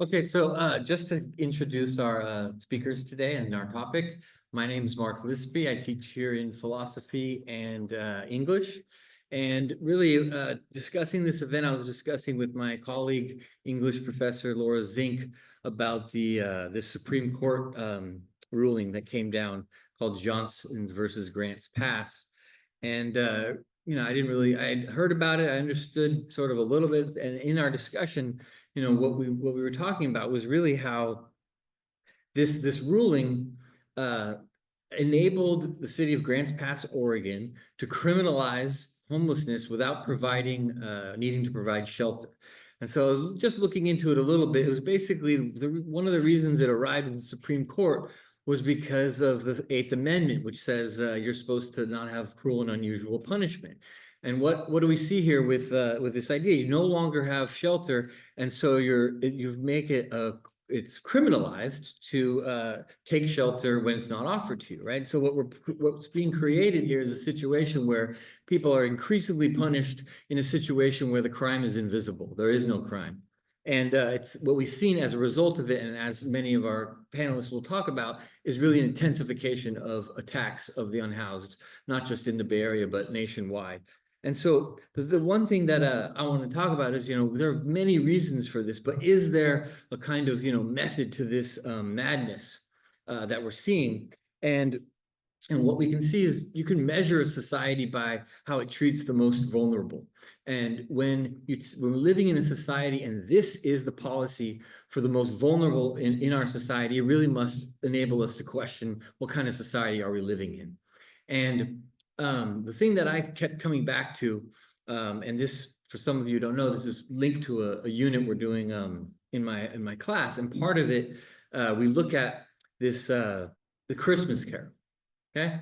Okay, so just to introduce our speakers today and our topic, my name is Mark Lispy. I teach here in philosophy and English. And really discussing this event, I was discussing with my colleague, English professor Laura Zink, about the Supreme Court ruling that came down called Johnson versus Grants Pass. And I had heard about it, I understood sort of a little bit, and in our discussion, what we were talking about was really how this ruling enabled the city of Grants Pass, Oregon, to criminalize homelessness without needing to provide shelter. And so, just looking into it a little bit, it was basically one of the reasons it arrived in the Supreme Court was because of the Eighth Amendment, which says you're supposed to not have cruel and unusual punishment. And what do we see here with this idea? You no longer have shelter, and so you make it it's criminalized to take shelter when it's not offered to you, right? So what's being created here is a situation where people are increasingly punished in a situation where the crime is invisible. There is no crime. And it's what we've seen as a result of it, and as many of our panelists will talk about, is really an intensification of attacks of the unhoused, not just in the Bay Area, but nationwide. And so the one thing that I want to talk about is, there are many reasons for this, but is there a kind of, method to this madness that we're seeing? And what we can see is you can measure a society by how it treats the most vulnerable. And when we're living in a society and this is the policy for the most vulnerable in our society, it really must enable us to question what kind of society are we living in. And the thing that I kept coming back to, and this, for some of you who don't know, this is linked to a unit we're doing in my class. And part of it, we look at this, the Christmas Carol. Okay.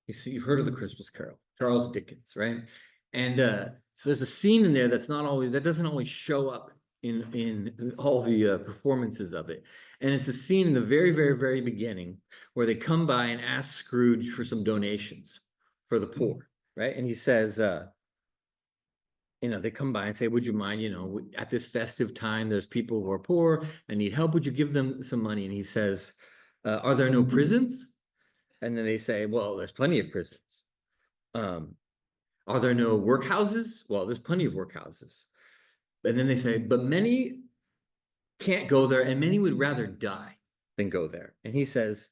You've heard of the Christmas Carol, Charles Dickens, right? And so there's a scene in there that doesn't always show up in all the performances of it. And it's a scene in the very, very, very beginning where they come by and ask Scrooge for some donations for the poor, right? And he says, they come by and say, would you mind, at this festive time, there's people who are poor and need help. Would you give them some money? And he says, are there no prisons? And then they say, well, there's plenty of prisons. Are there no workhouses? Well, there's plenty of workhouses. And then they say, but many can't go there, and many would rather die than go there. And he says,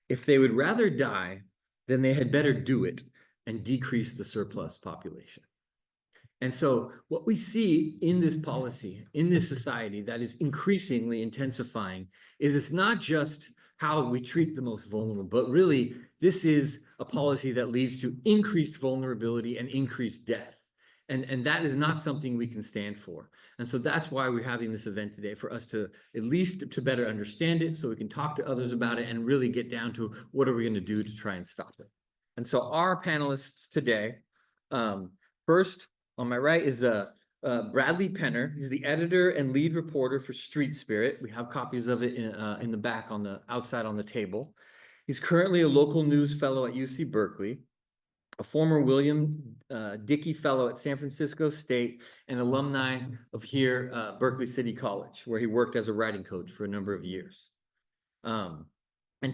if they would rather die, then they had better do it and decrease the surplus population. And so what we see in this policy, in this society that is increasingly intensifying, is it's not just how we treat the most vulnerable, but really this is a policy that leads to increased vulnerability and increased death. And that is not something we can stand for. And so that's why we're having this event today, for us to at least to better understand it so we can talk to others about it and really get down to what are we going to do to try and stop it. And so our panelists today, first on my right is Bradley Penner. He's the editor and lead reporter for Street Spirit. We have copies of it in the back on the outside on the table. He's currently a local news fellow at UC Berkeley, a former William Dickey fellow at San Francisco State, and alumni of here, Berkeley City College, where he worked as a writing coach for a number of years. And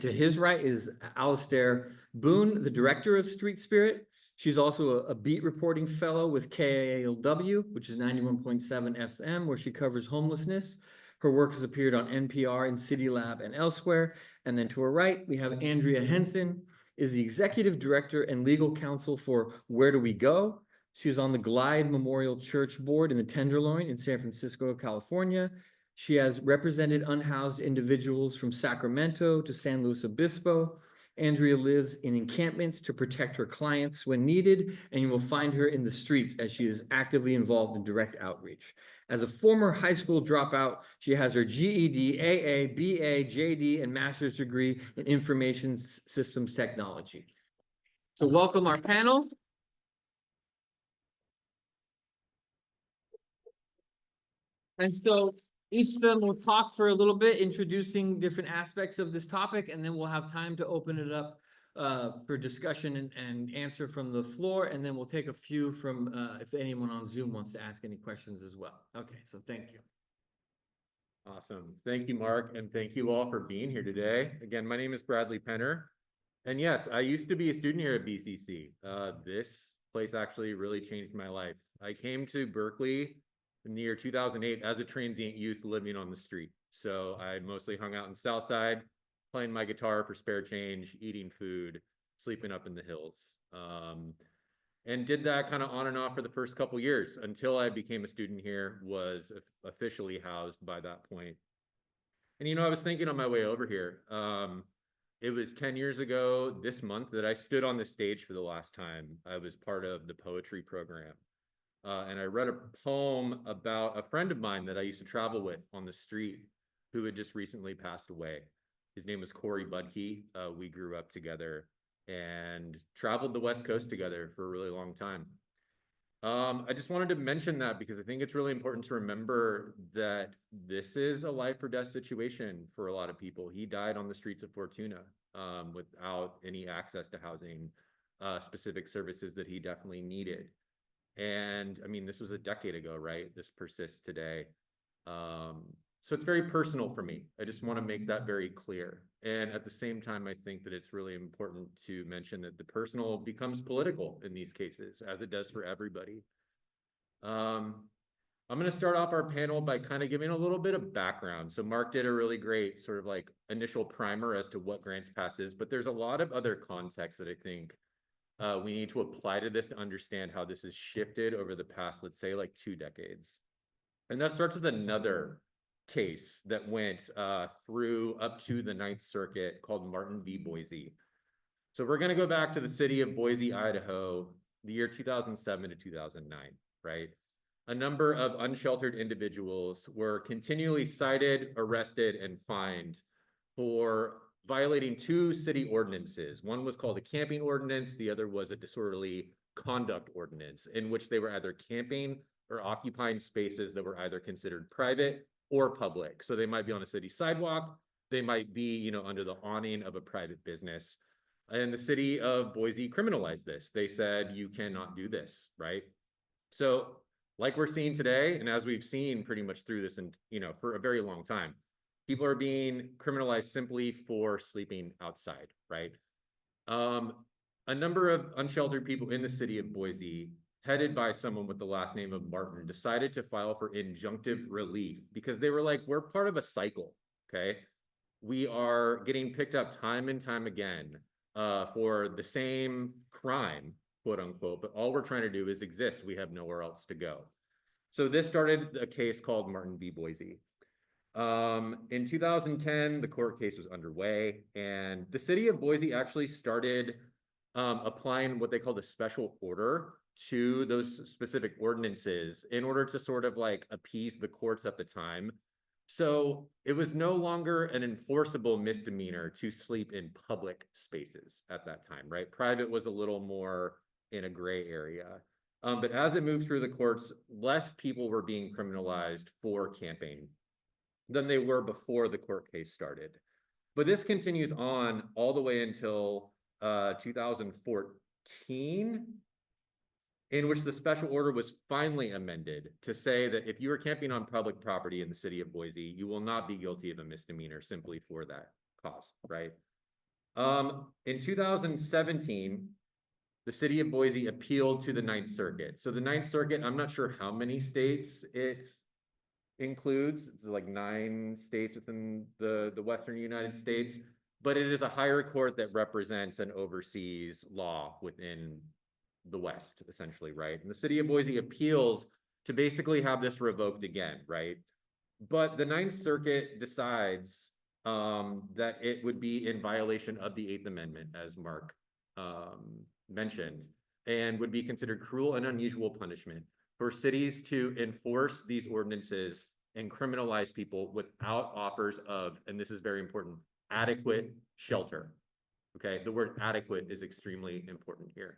to his right is Alastair Boone, the director of Street Spirit. She's also a beat reporting fellow with KALW, which is 91.7 FM, where she covers homelessness. Her work has appeared on NPR and CityLab and elsewhere. And then to her right, we have Andrea Henson, is the executive director and legal counsel for Where Do We Go? She's on the Glide Memorial Church Board in the Tenderloin in San Francisco, California. She has represented unhoused individuals from Sacramento to San Luis Obispo. Andrea lives in encampments to protect her clients when needed, and you will find her in the streets as she is actively involved in direct outreach. As a former high school dropout, she has her GED, AA, BA, JD, and master's degree in information systems technology. So welcome our panel. And so each of them will talk for a little bit, introducing different aspects of this topic, and then we'll have time to open it up for discussion and answer from the floor, and then we'll take a few from if anyone on Zoom wants to ask any questions as well. Okay, so thank you. Awesome. Thank you, Mark, and thank you all for being here today. Again, my name is Bradley Penner, and yes, I used to be a student here at BCC. This place actually really changed my life. I came to Berkeley in the year 2008 as a transient youth living on the street. So I mostly hung out in Southside, playing my guitar for spare change, eating food, sleeping up in the hills. And did that kind of on and off for the first couple years until I became a student here, was officially housed by that point. And, you know, I was thinking on my way over here, it was 10 years ago this month that I stood on the stage for the last time. I was part of the poetry program. And I read a poem about a friend of mine that I used to travel with on the street who had just recently passed away. His name was Corey Budke. We grew up together and traveled the West Coast together for a really long time. I just wanted to mention that because I think it's really important to remember that this is a life or death situation for a lot of people. He died on the streets of Fortuna without any access to housing, specific services that he definitely needed. And I mean, this was a decade ago, right? This persists today. So it's very personal for me. I just want to make that very clear. And at the same time, I think that it's really important to mention that the personal becomes political in these cases, as it does for everybody. I'm going to start off our panel by kind of giving a little bit of background. So Mark did a really great sort of like initial primer as to what Grants Pass is, but there's a lot of other context that I think we need to apply to this to understand how this has shifted over the past, let's say, like 2 decades. And that starts with another case that went through up to the Ninth Circuit called Martin v. Boise. So we're going to go back to the city of Boise, Idaho, the year 2007 to 2009, right? A number of unsheltered individuals were continually cited, arrested, and fined for violating 2 city ordinances. One was called a camping ordinance. The other was a disorderly conduct ordinance, in which they were either camping or occupying spaces that were either considered private or public. So they might be on a city sidewalk. They might be, you know, under the awning of a private business. And the city of Boise criminalized this. They said, you cannot do this, right? So like we're seeing today, and as we've seen pretty much through this and, you know, for a very long time, people are being criminalized simply for sleeping outside, right? A number of unsheltered people in the city of Boise, headed by someone with the last name of Martin, decided to file for injunctive relief because they were like, we're part of a cycle, okay? We are getting picked up time and time again for the same crime, quote unquote, but all we're trying to do is exist. We have nowhere else to go. So this started a case called Martin v. Boise. In 2010, the court case was underway, and the city of Boise actually started applying what they called a special order to those specific ordinances in order to sort of like appease the courts at the time. So it was no longer an enforceable misdemeanor to sleep in public spaces at that time, right? Private was a little more in a gray area. But as it moved through the courts, less people were being criminalized for camping than they were before the court case started. But this continues on all the way until 2014, in which the special order was finally amended to say that if you are camping on public property in the city of Boise, you will not be guilty of a misdemeanor simply for that cause, right? In 2017, the city of Boise appealed to the Ninth Circuit. So the Ninth Circuit, I'm not sure how many states it includes. It's like 9 states within the Western United States, but it is a higher court that represents and oversees law within the West, essentially, right? And the city of Boise appeals to basically have this revoked again, right? But the Ninth Circuit decides that it would be in violation of the 8th Amendment, as Mark mentioned, and would be considered cruel and unusual punishment for cities to enforce these ordinances and criminalize people without offers of, and this is very important, adequate shelter. Okay, the word adequate is extremely important here.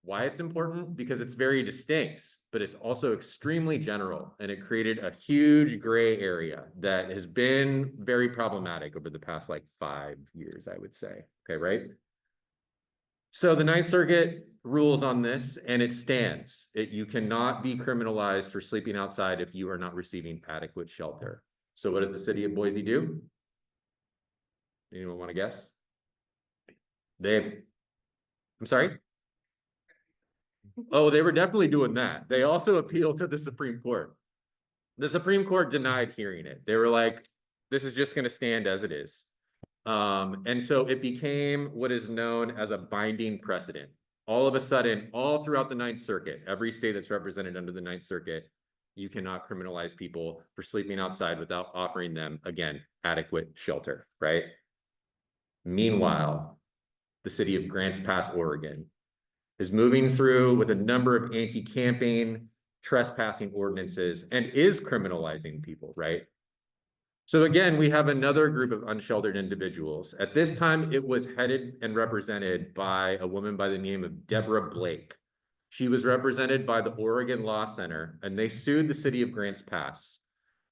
Why it's important? Because it's very distinct, but it's also extremely general, and it created a huge gray area that has been very problematic over the past like 5 years, I would say. Okay, right? So the Ninth Circuit rules on this, and it stands. You cannot be criminalized for sleeping outside if you are not receiving adequate shelter. So what does the city of Boise do? Anyone want to guess? I'm sorry? Oh, they were definitely doing that. They also appealed to the Supreme Court. The Supreme Court denied hearing it. They were like, this is just going to stand as it is. And so it became what is known as a binding precedent. All of a sudden, all throughout the Ninth Circuit, every state that's represented under the Ninth Circuit, you cannot criminalize people for sleeping outside without offering them, again, adequate shelter, right? Meanwhile, the city of Grants Pass, Oregon, is moving through with a number of anti-camping, trespassing ordinances and is criminalizing people, right? So again, we have another group of unsheltered individuals. At this time, it was headed and represented by a woman by the name of Deborah Blake. She was represented by the Oregon Law Center, and they sued the city of Grants Pass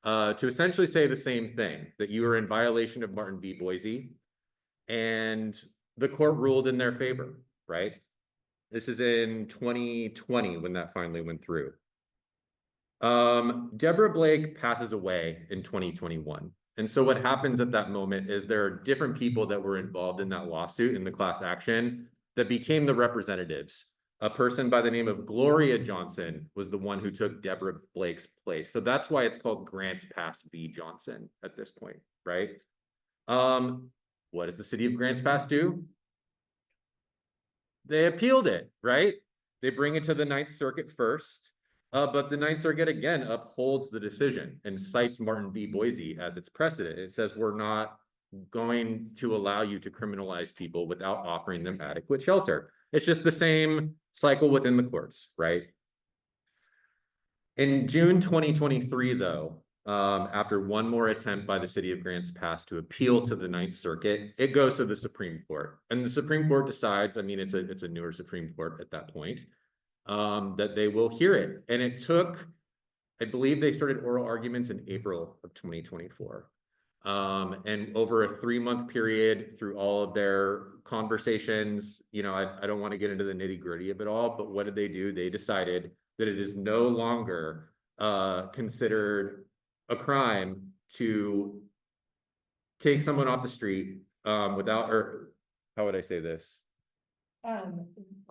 to essentially say the same thing, that you were in violation of Martin v. Boise, and the court ruled in their favor, right? This is in 2020 when that finally went through. Deborah Blake passes away in 2021. And so what happens at that moment is there are different people that were involved in that lawsuit, in the class action, that became the representatives. A person by the name of Gloria Johnson was the one who took Deborah Blake's place. So that's why it's called Grants Pass v. Johnson at this point, right? What does the city of Grants Pass do? They appealed it, right? They bring it to the Ninth Circuit first. But the Ninth Circuit, again, upholds the decision and cites Martin v. Boise as its precedent. It says we're not going to allow you to criminalize people without offering them adequate shelter. It's just the same cycle within the courts, right? In June 2023, though, after one more attempt by the city of Grants Pass to appeal to the Ninth Circuit, it goes to the Supreme Court. And the Supreme Court decides, I mean, it's a newer Supreme Court at that point, that they will hear it. And it took, I believe they started oral arguments in April of 2024. And over a 3-month period through all of their conversations, you know, I don't want to get into the nitty-gritty of it all, but what did they do? They decided that it is no longer considered a crime to take someone off the street without, or how would I say this?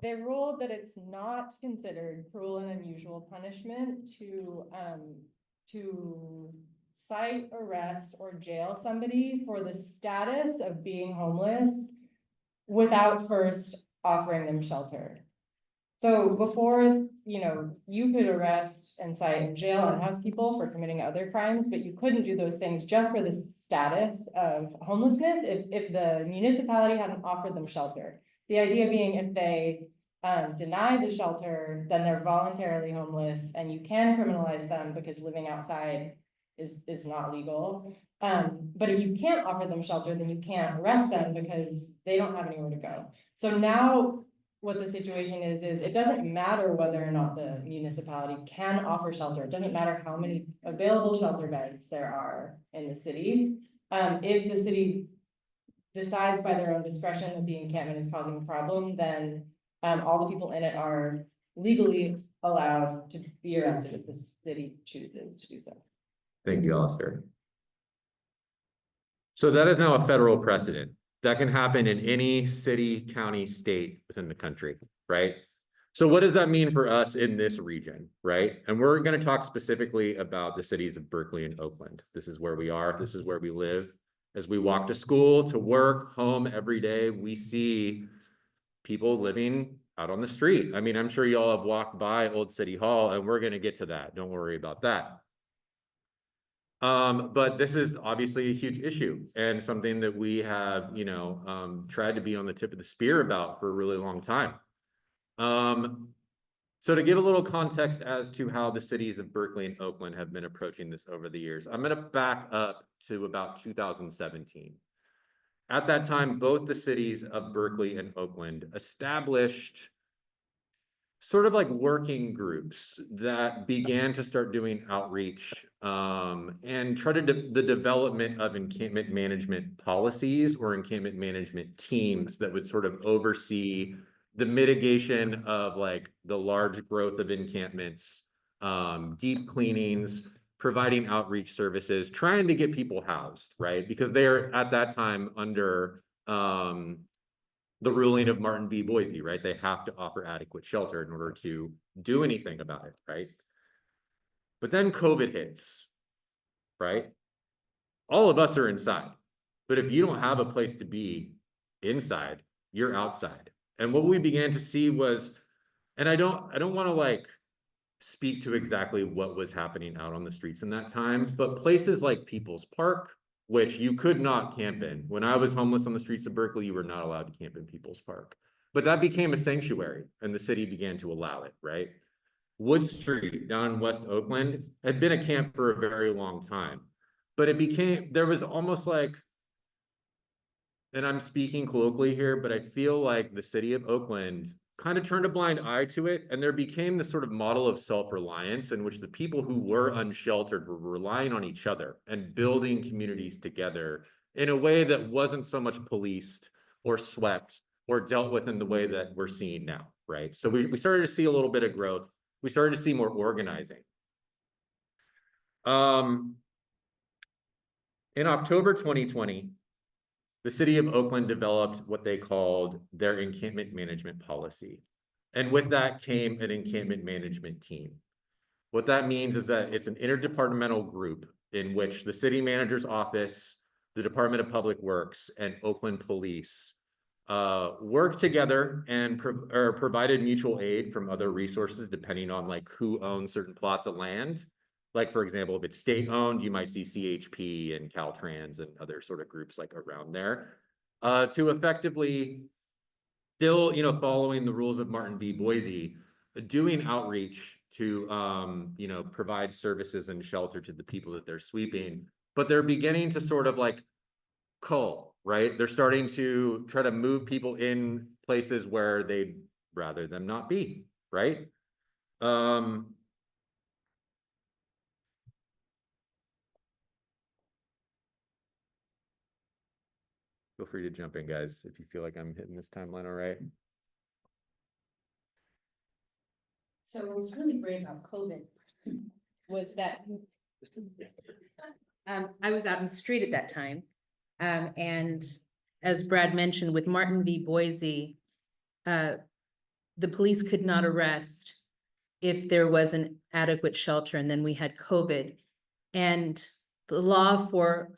They ruled that it's not considered cruel and unusual punishment to cite, arrest, or jail somebody for the status of being homeless without first offering them shelter. So before, you know, you could arrest and cite and jail and house people for committing other crimes, but you couldn't do those things just for the status of homelessness if the municipality hadn't offered them shelter. The idea being if they deny the shelter, then they're voluntarily homeless and you can criminalize them because living outside is not legal. But if you can't offer them shelter, then you can't arrest them because they don't have anywhere to go. So now what the situation is it doesn't matter whether or not the municipality can offer shelter. It doesn't matter how many available shelter beds there are in the city. If the city decides by their own discretion that the encampment is causing a problem, then all the people in it are legally allowed to be arrested if the city chooses to do so. Thank you, Alastair. So that is now a federal precedent. That can happen in any city, county, state within the country, right? So what does that mean for us in this region, right? And we're going to talk specifically about the cities of Berkeley and Oakland. This is where we are. This is where we live. As we walk to school, to work, home every day, we see people living out on the street. I mean, I'm sure you all have walked by Old City Hall, and we're going to get to that. Don't worry about that. But this is obviously a huge issue and something that we have, you know, tried to be on the tip of the spear about for a really long time. So to give a little context as to how the cities of Berkeley and Oakland have been approaching this over the years, I'm going to back up to about 2017. At that time, both the cities of Berkeley and Oakland established sort of like working groups that began to start doing outreach and try to the development of encampment management policies or encampment management teams that would sort of oversee the mitigation of like the large growth of encampments, deep cleanings, providing outreach services, trying to get people housed, right? Because they're at that time under the ruling of Martin v. Boise, right? They have to offer adequate shelter in order to do anything about it, right? But then COVID hits, right? All of us are inside, but if you don't have a place to be inside, you're outside. And what we began to see was, and I don't want to like speak to exactly what was happening out on the streets in that time, but places like People's Park, which you could not camp in. When I was homeless on the streets of Berkeley, you were not allowed to camp in People's Park. But that became a sanctuary and the city began to allow it, right? Wood Street down in West Oakland had been a camp for a very long time. But there was almost like, and I'm speaking colloquially here, but I feel like the city of Oakland kind of turned a blind eye to it, and there became this sort of model of self-reliance in which the people who were unsheltered were relying on each other and building communities together in a way that wasn't so much policed or swept or dealt with in the way that we're seeing now, right? So we started to see a little bit of growth. We started to see more organizing. In October 2020, the city of Oakland developed what they called their encampment management policy. And with that came an encampment management team. What that means is that it's an interdepartmental group in which the city manager's office, the Department of Public Works, and Oakland Police worked together and provided mutual aid from other resources depending on like who owns certain plots of land. Like, for example, if it's state-owned, you might see CHP and Caltrans and other sort of groups like around there to effectively still, following the rules of Martin v. Boise, doing outreach to, provide services and shelter to the people that they're sweeping. But they're beginning to sort of like cull, right? They're starting to try to move people in places where they'd rather them not be, right? Feel free to jump in, guys, if you feel like I'm hitting this timeline all right. So what's really great about COVID was that I was out in the street at that time. And as Brad mentioned, with Martin v. Boise, the police could not arrest if there was an adequate shelter, and then we had COVID. And the law for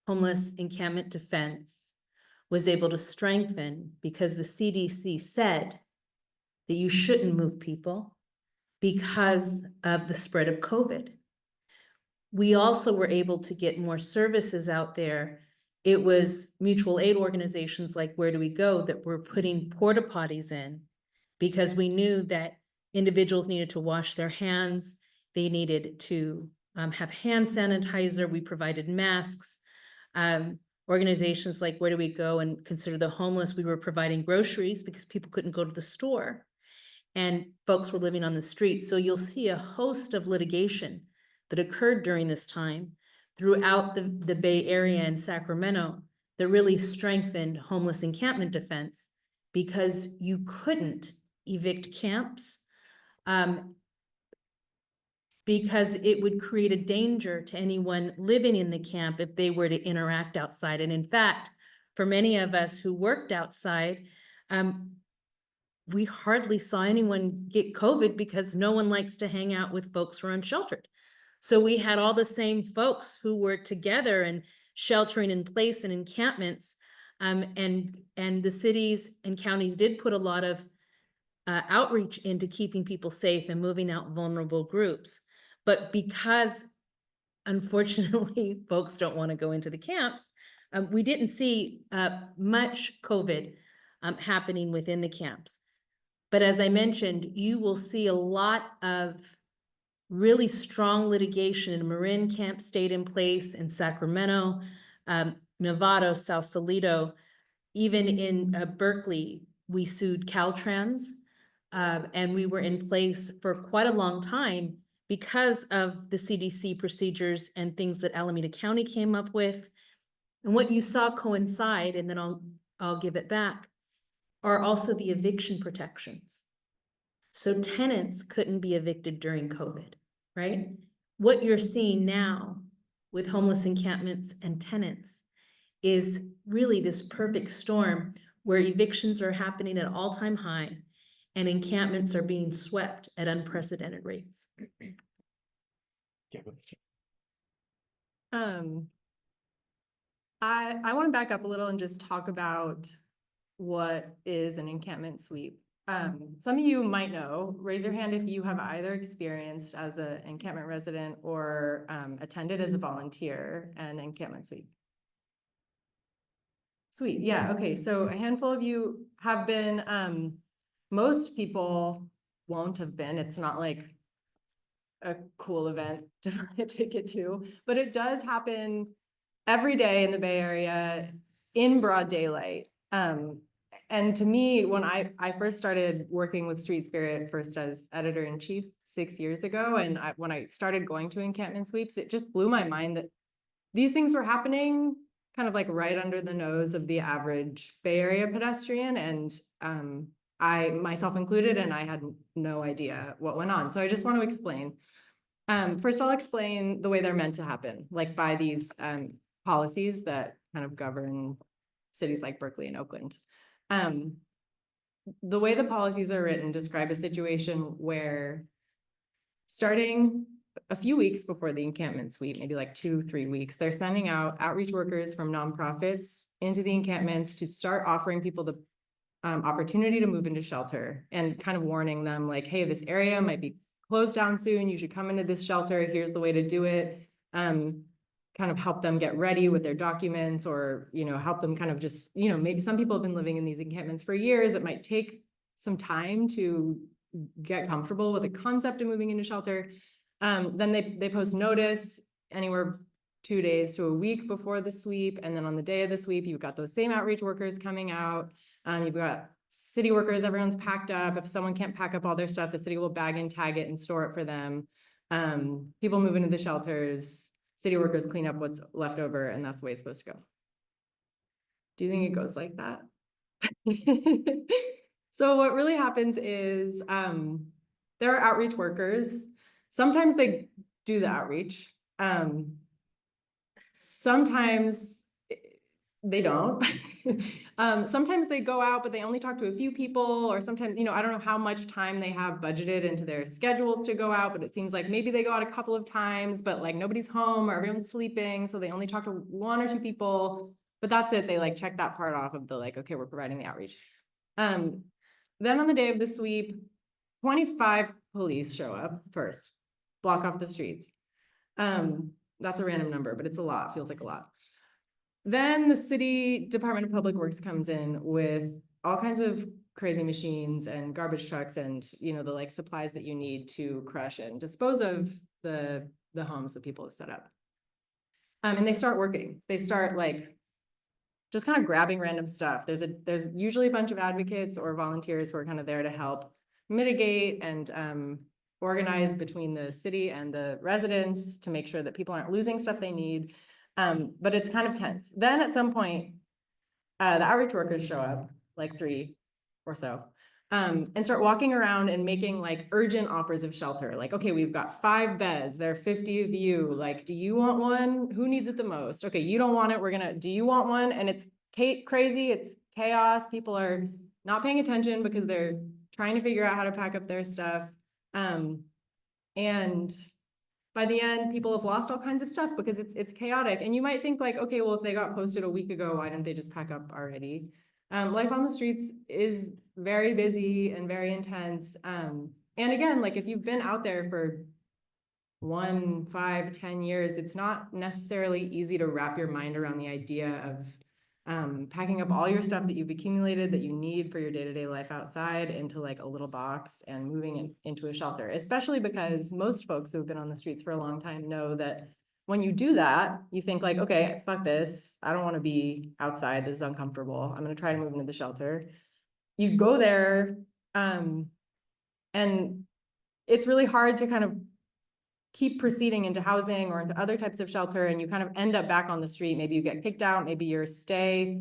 homeless encampment defense was able to strengthen because the CDC said that you shouldn't move people because of the spread of COVID. We also were able to get more services out there. It was mutual aid organizations like Where Do We Go that were putting porta potties in because we knew that individuals needed to wash their hands. They needed to have hand sanitizer. We provided masks. Organizations like Where Do We Go and Consider the Homeless, we were providing groceries because people couldn't go to the store and folks were living on the street. So you'll see a host of litigation that occurred during this time throughout the Bay Area and Sacramento that really strengthened homeless encampment defense because you couldn't evict camps because it would create a danger to anyone living in the camp if they were to interact outside. And in fact, for many of us who worked outside, we hardly saw anyone get COVID because no one likes to hang out with folks who are unsheltered. So we had all the same folks who were together and sheltering in place in encampments. And the cities and counties did put a lot of outreach into keeping people safe and moving out vulnerable groups. But because, unfortunately, folks don't want to go into the camps, we didn't see much COVID happening within the camps. But as I mentioned, you will see a lot of really strong litigation. In Marin camp stayed in place in Sacramento, Novato, South Salito. Even in Berkeley, we sued Caltrans, and we were in place for quite a long time because of the CDC procedures and things that Alameda County came up with. And what you saw coincide, and then I'll give it back, are also the eviction protections. So tenants couldn't be evicted during COVID, right? what you're seeing now with homeless encampments and tenants is really this perfect storm where evictions are happening at all-time high and encampments are being swept at unprecedented rates. I want to back up a little and just talk about what is an encampment sweep. Some of you might know, raise your hand if you have either experienced as an encampment resident or attended as a volunteer an encampment sweep. Sweet, yeah, okay, so a handful of you have been, most people won't have been, it's not like a cool event to buy a ticket to, but it does happen every day in the Bay Area in broad daylight. And to me, when I first started working with Street Spirit, first as editor-in-chief 6 years ago, and when I started going to encampment sweeps, it just blew my mind that these things were happening kind of like right under the nose of the average Bay Area pedestrian. And I, myself included, and I had no idea what went on. So I just want to explain. First, I'll explain the way they're meant to happen, like by these policies that kind of govern cities like Berkeley and Oakland. The way the policies are written describe a situation where starting a few weeks before the encampment sweep, maybe like 2-3 weeks, they're sending out outreach workers from nonprofits into the encampments to start offering people the opportunity to move into shelter and kind of warning them like, hey, this area might be closed down soon. You should come into this shelter. Here's the way to do it. Kind of help them get ready with their documents, or, you know, help them kind of just, you know, maybe some people have been living in these encampments for years. It might take some time to get comfortable with the concept of moving into shelter. Then they post notice anywhere 2 days to a week before the sweep. And then on the day of the sweep, you've got those same outreach workers coming out. You've got city workers, everyone's packed up. If someone can't pack up all their stuff, the city will bag and tag it and store it for them. People move into the shelters, city workers clean up what's left over, and that's the way it's supposed to go. Do you think it goes like that? So what really happens is there are outreach workers. Sometimes they do the outreach. Sometimes they don't. Sometimes they go out, but they only talk to a few people, or sometimes, you know, I don't know how much time they have budgeted into their schedules to go out, but it seems like maybe they go out a couple of times, but like nobody's home or everyone's sleeping. So they only talk to 1 or 2 people, but that's it. They like check that part off of the like, okay, we're providing the outreach. Then on the day of the sweep, 25 police show up first, block off the streets. That's a random number, but it's a lot, feels like a lot. Then the city Department of Public Works comes in with all kinds of crazy machines and garbage trucks and, you know, the like supplies that you need to crush and dispose of the homes that people have set up. And they start working. They start like just kind of grabbing random stuff. There's usually a bunch of advocates or volunteers who are kind of there to help mitigate and organize between the city and the residents to make sure that people aren't losing stuff they need. But it's kind of tense. Then at some point, the outreach workers show up, like 3 or so, and start walking around and making like urgent offers of shelter. Like, okay, we've got 5 beds. There are 50 of you. Like, do you want one? Who needs it the most? Okay, you don't want it. Do you want one? And it's crazy. It's chaos. People are not paying attention because they're trying to figure out how to pack up their stuff. And by the end, people have lost all kinds of stuff because it's chaotic. And you might think like, okay, well, if they got posted a week ago, why didn't they just pack up already? Life on the streets is very busy and very intense. And again, like if you've been out there for 1, 5, 10 years, it's not necessarily easy to wrap your mind around the idea of packing up all your stuff that you've accumulated that you need for your day-to-day life outside into like a little box and moving it into a shelter, especially because most folks who have been on the streets for a long time know that when you do that, you think like, okay, fuck this. I don't want to be outside. This is uncomfortable. I'm going to try to move into the shelter. You go there, and it's really hard to kind of keep proceeding into housing or into other types of shelter, and you kind of end up back on the street. Maybe you get kicked out, maybe your stay,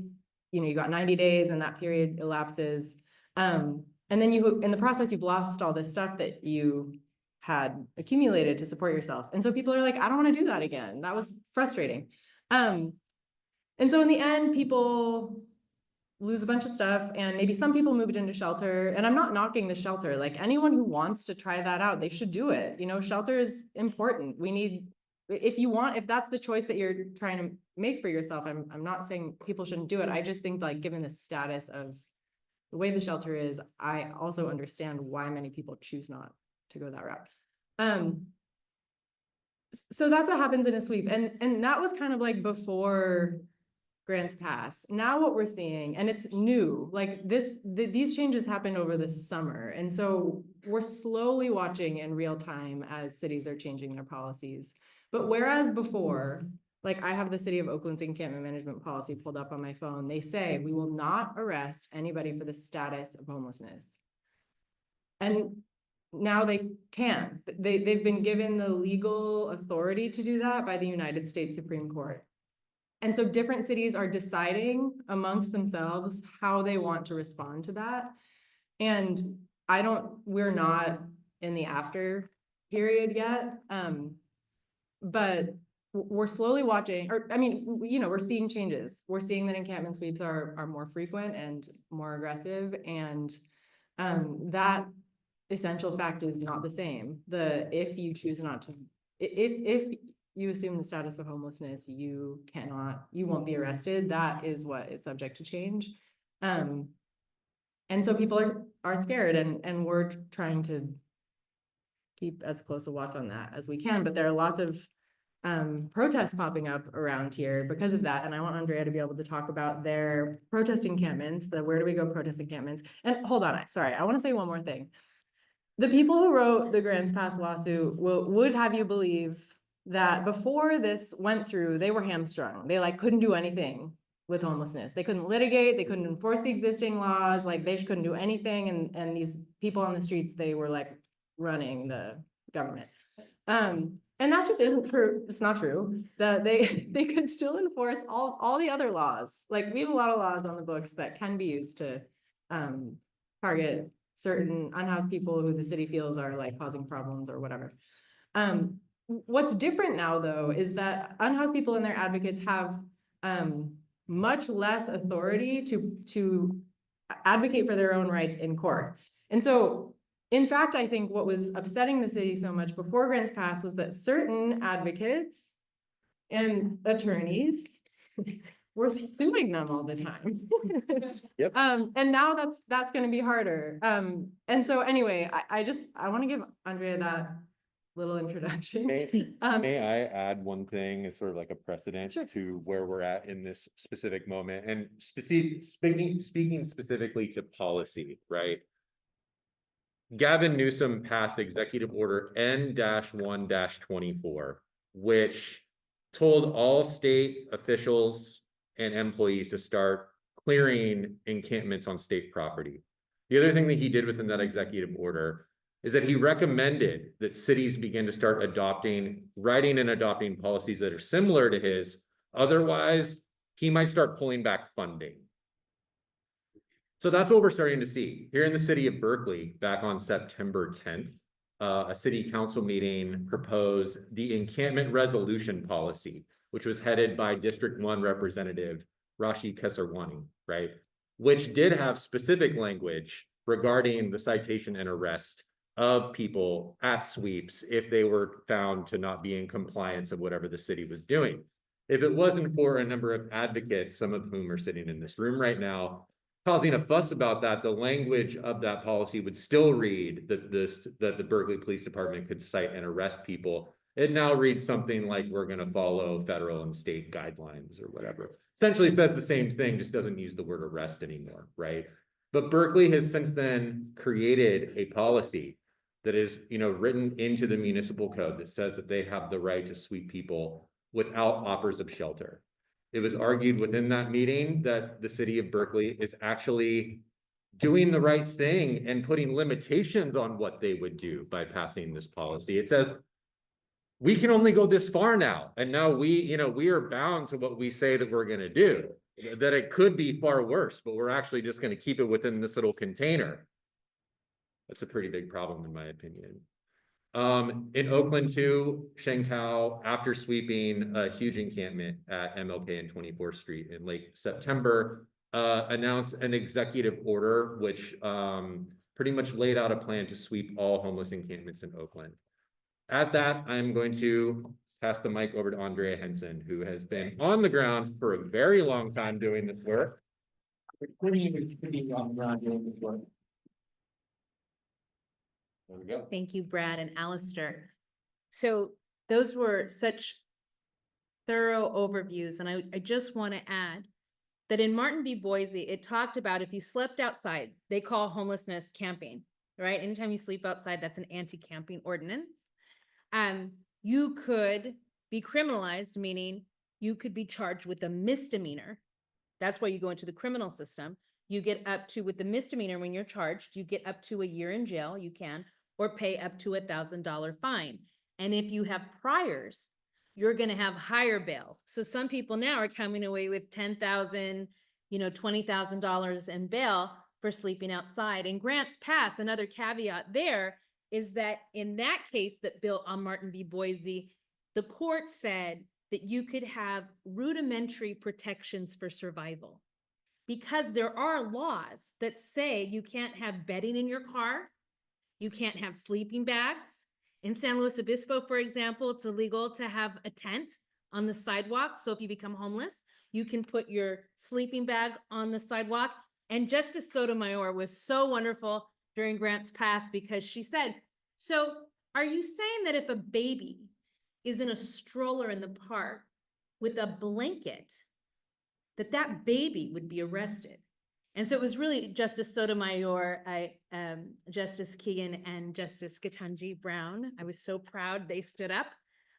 you know, you got 90 days and that period elapses. And then in the process, you've lost all this stuff that you had accumulated to support yourself. And so people are like, I don't want to do that again. That was frustrating. And so in the end, people lose a bunch of stuff, and maybe some people moved into shelter. And I'm not knocking the shelter. Like, anyone who wants to try that out, they should do it. You know, shelter is important. We need, if that's the choice that you're trying to make for yourself, I'm not saying people shouldn't do it. I just think, like, given the status of the way the shelter is, I also understand why many people choose not to go that route. So that's what happens in a sweep. And that was kind of like before grants pass. Now what we're seeing, and it's new, like these changes happened over the summer. And so we're slowly watching in real time as cities are changing their policies. But whereas before, like, I have the City of Oakland's encampment management policy pulled up on my phone, they say we will not arrest anybody for the status of homelessness. And now they can. They've been given the legal authority to do that by the United States Supreme Court. And so different cities are deciding amongst themselves how they want to respond to that. And we're not in the after period yet. But we're slowly watching, or I mean, you know, we're seeing changes. We're seeing that encampment sweeps are more frequent and more aggressive. And that essential fact is not the same. If you choose not to, if you assume the status of homelessness, you won't be arrested. That is what is subject to change. And so people are scared, and we're trying to keep as close a watch on that as we can. But there are lots of protests popping up around here because of that. And I want Andrea to be able to talk about their protest encampments, the Where Do We Go protest encampments. And hold on, sorry, I want to say one more thing. The people who wrote the Grants Pass lawsuit would have you believe that before this went through, they were hamstrung. They couldn't do anything with homelessness. They couldn't litigate, they couldn't enforce the existing laws, they just couldn't do anything. And these people on the streets, they were running the government. And that just isn't true. It's not true. That they could still enforce all the other laws. We have a lot of laws on the books that can be used to target certain unhoused people who the city feels are causing problems or whatever. What's different now, though, is that unhoused people and their advocates have much less authority to advocate for their own rights in court. And so, in fact, I think what was upsetting the city so much before grants passed was that certain advocates and attorneys were suing them all the time. Yep. And now that's going to be harder. And so anyway, I want to give Andrea that little introduction. May I add one thing as sort of a precedent to where we're at in this specific moment, and speaking specifically to policy, right? Gavin Newsom passed Executive Order N-1-24, which told all state officials and employees to start clearing encampments on state property. The other thing that he did within that executive order is that he recommended that cities begin to start writing and adopting policies that are similar to his. Otherwise, he might start pulling back funding. So that's what we're starting to see here in the city of Berkeley. Back on September 10th, a city council meeting proposed the encampment resolution policy, which was headed by District 1 Representative Rashi Kesarwani, right? Which did have specific language regarding the citation and arrest of people at sweeps if they were found to not be in compliance of whatever the city was doing. If it wasn't for a number of advocates, some of whom are sitting in this room right now, causing a fuss about that, the language of that policy would still read that the Berkeley Police Department could cite and arrest people. It now reads something like we're going to follow federal and state guidelines or whatever. Essentially says the same thing, just doesn't use the word arrest anymore, right? But Berkeley has since then created a policy that is, written into the municipal code that says that they have the right to sweep people without offers of shelter. It was argued within that meeting that the city of Berkeley is actually doing the right thing and putting limitations on what they would do by passing this policy. It says, we can only go this far now. And now we are bound to what we say that we're going to do, that it could be far worse, but we're actually just going to keep it within this little container. That's a pretty big problem, in my opinion. In Oakland too, Shangtao, after sweeping a huge encampment at MLK and 24th Street in late September, announced an executive order which pretty much laid out a plan to sweep all homeless encampments in Oakland. At that, I'm going to pass the mic over to Andrea Henson, who has been on the ground for a very long time doing this work. There we go. Thank you, Brad and Alastair. So those were such thorough overviews, and I just want to add that in Martin v. Boise, it talked about if you slept outside, they call homelessness camping, right? Anytime you sleep outside, that's an anti-camping ordinance. You could be criminalized, meaning you could be charged with a misdemeanor. That's why you go into the criminal system. You get up to, with the misdemeanor, when you're charged, you get up to a year in jail, you can, or pay up to $1,000 fine. And if you have priors, you're going to have higher bails. So some people now are coming away with $10,000, $20,000 in bail for sleeping outside. And grants pass, another caveat there is that in that case that built on Martin v. Boise, the court said that you could have rudimentary protections for survival, because there are laws that say you can't have bedding in your car, you can't have sleeping bags. In San Luis Obispo, for example, it's illegal to have a tent on the sidewalk. So if you become homeless, you can put your sleeping bag on the sidewalk. And Justice Sotomayor was so wonderful during grants pass, because she said, so are you saying that if a baby is in a stroller in the park with a blanket, that baby would be arrested? And so it was really Justice Sotomayor, Justice Keegan, and Justice Ketanji Brown. I was so proud they stood up.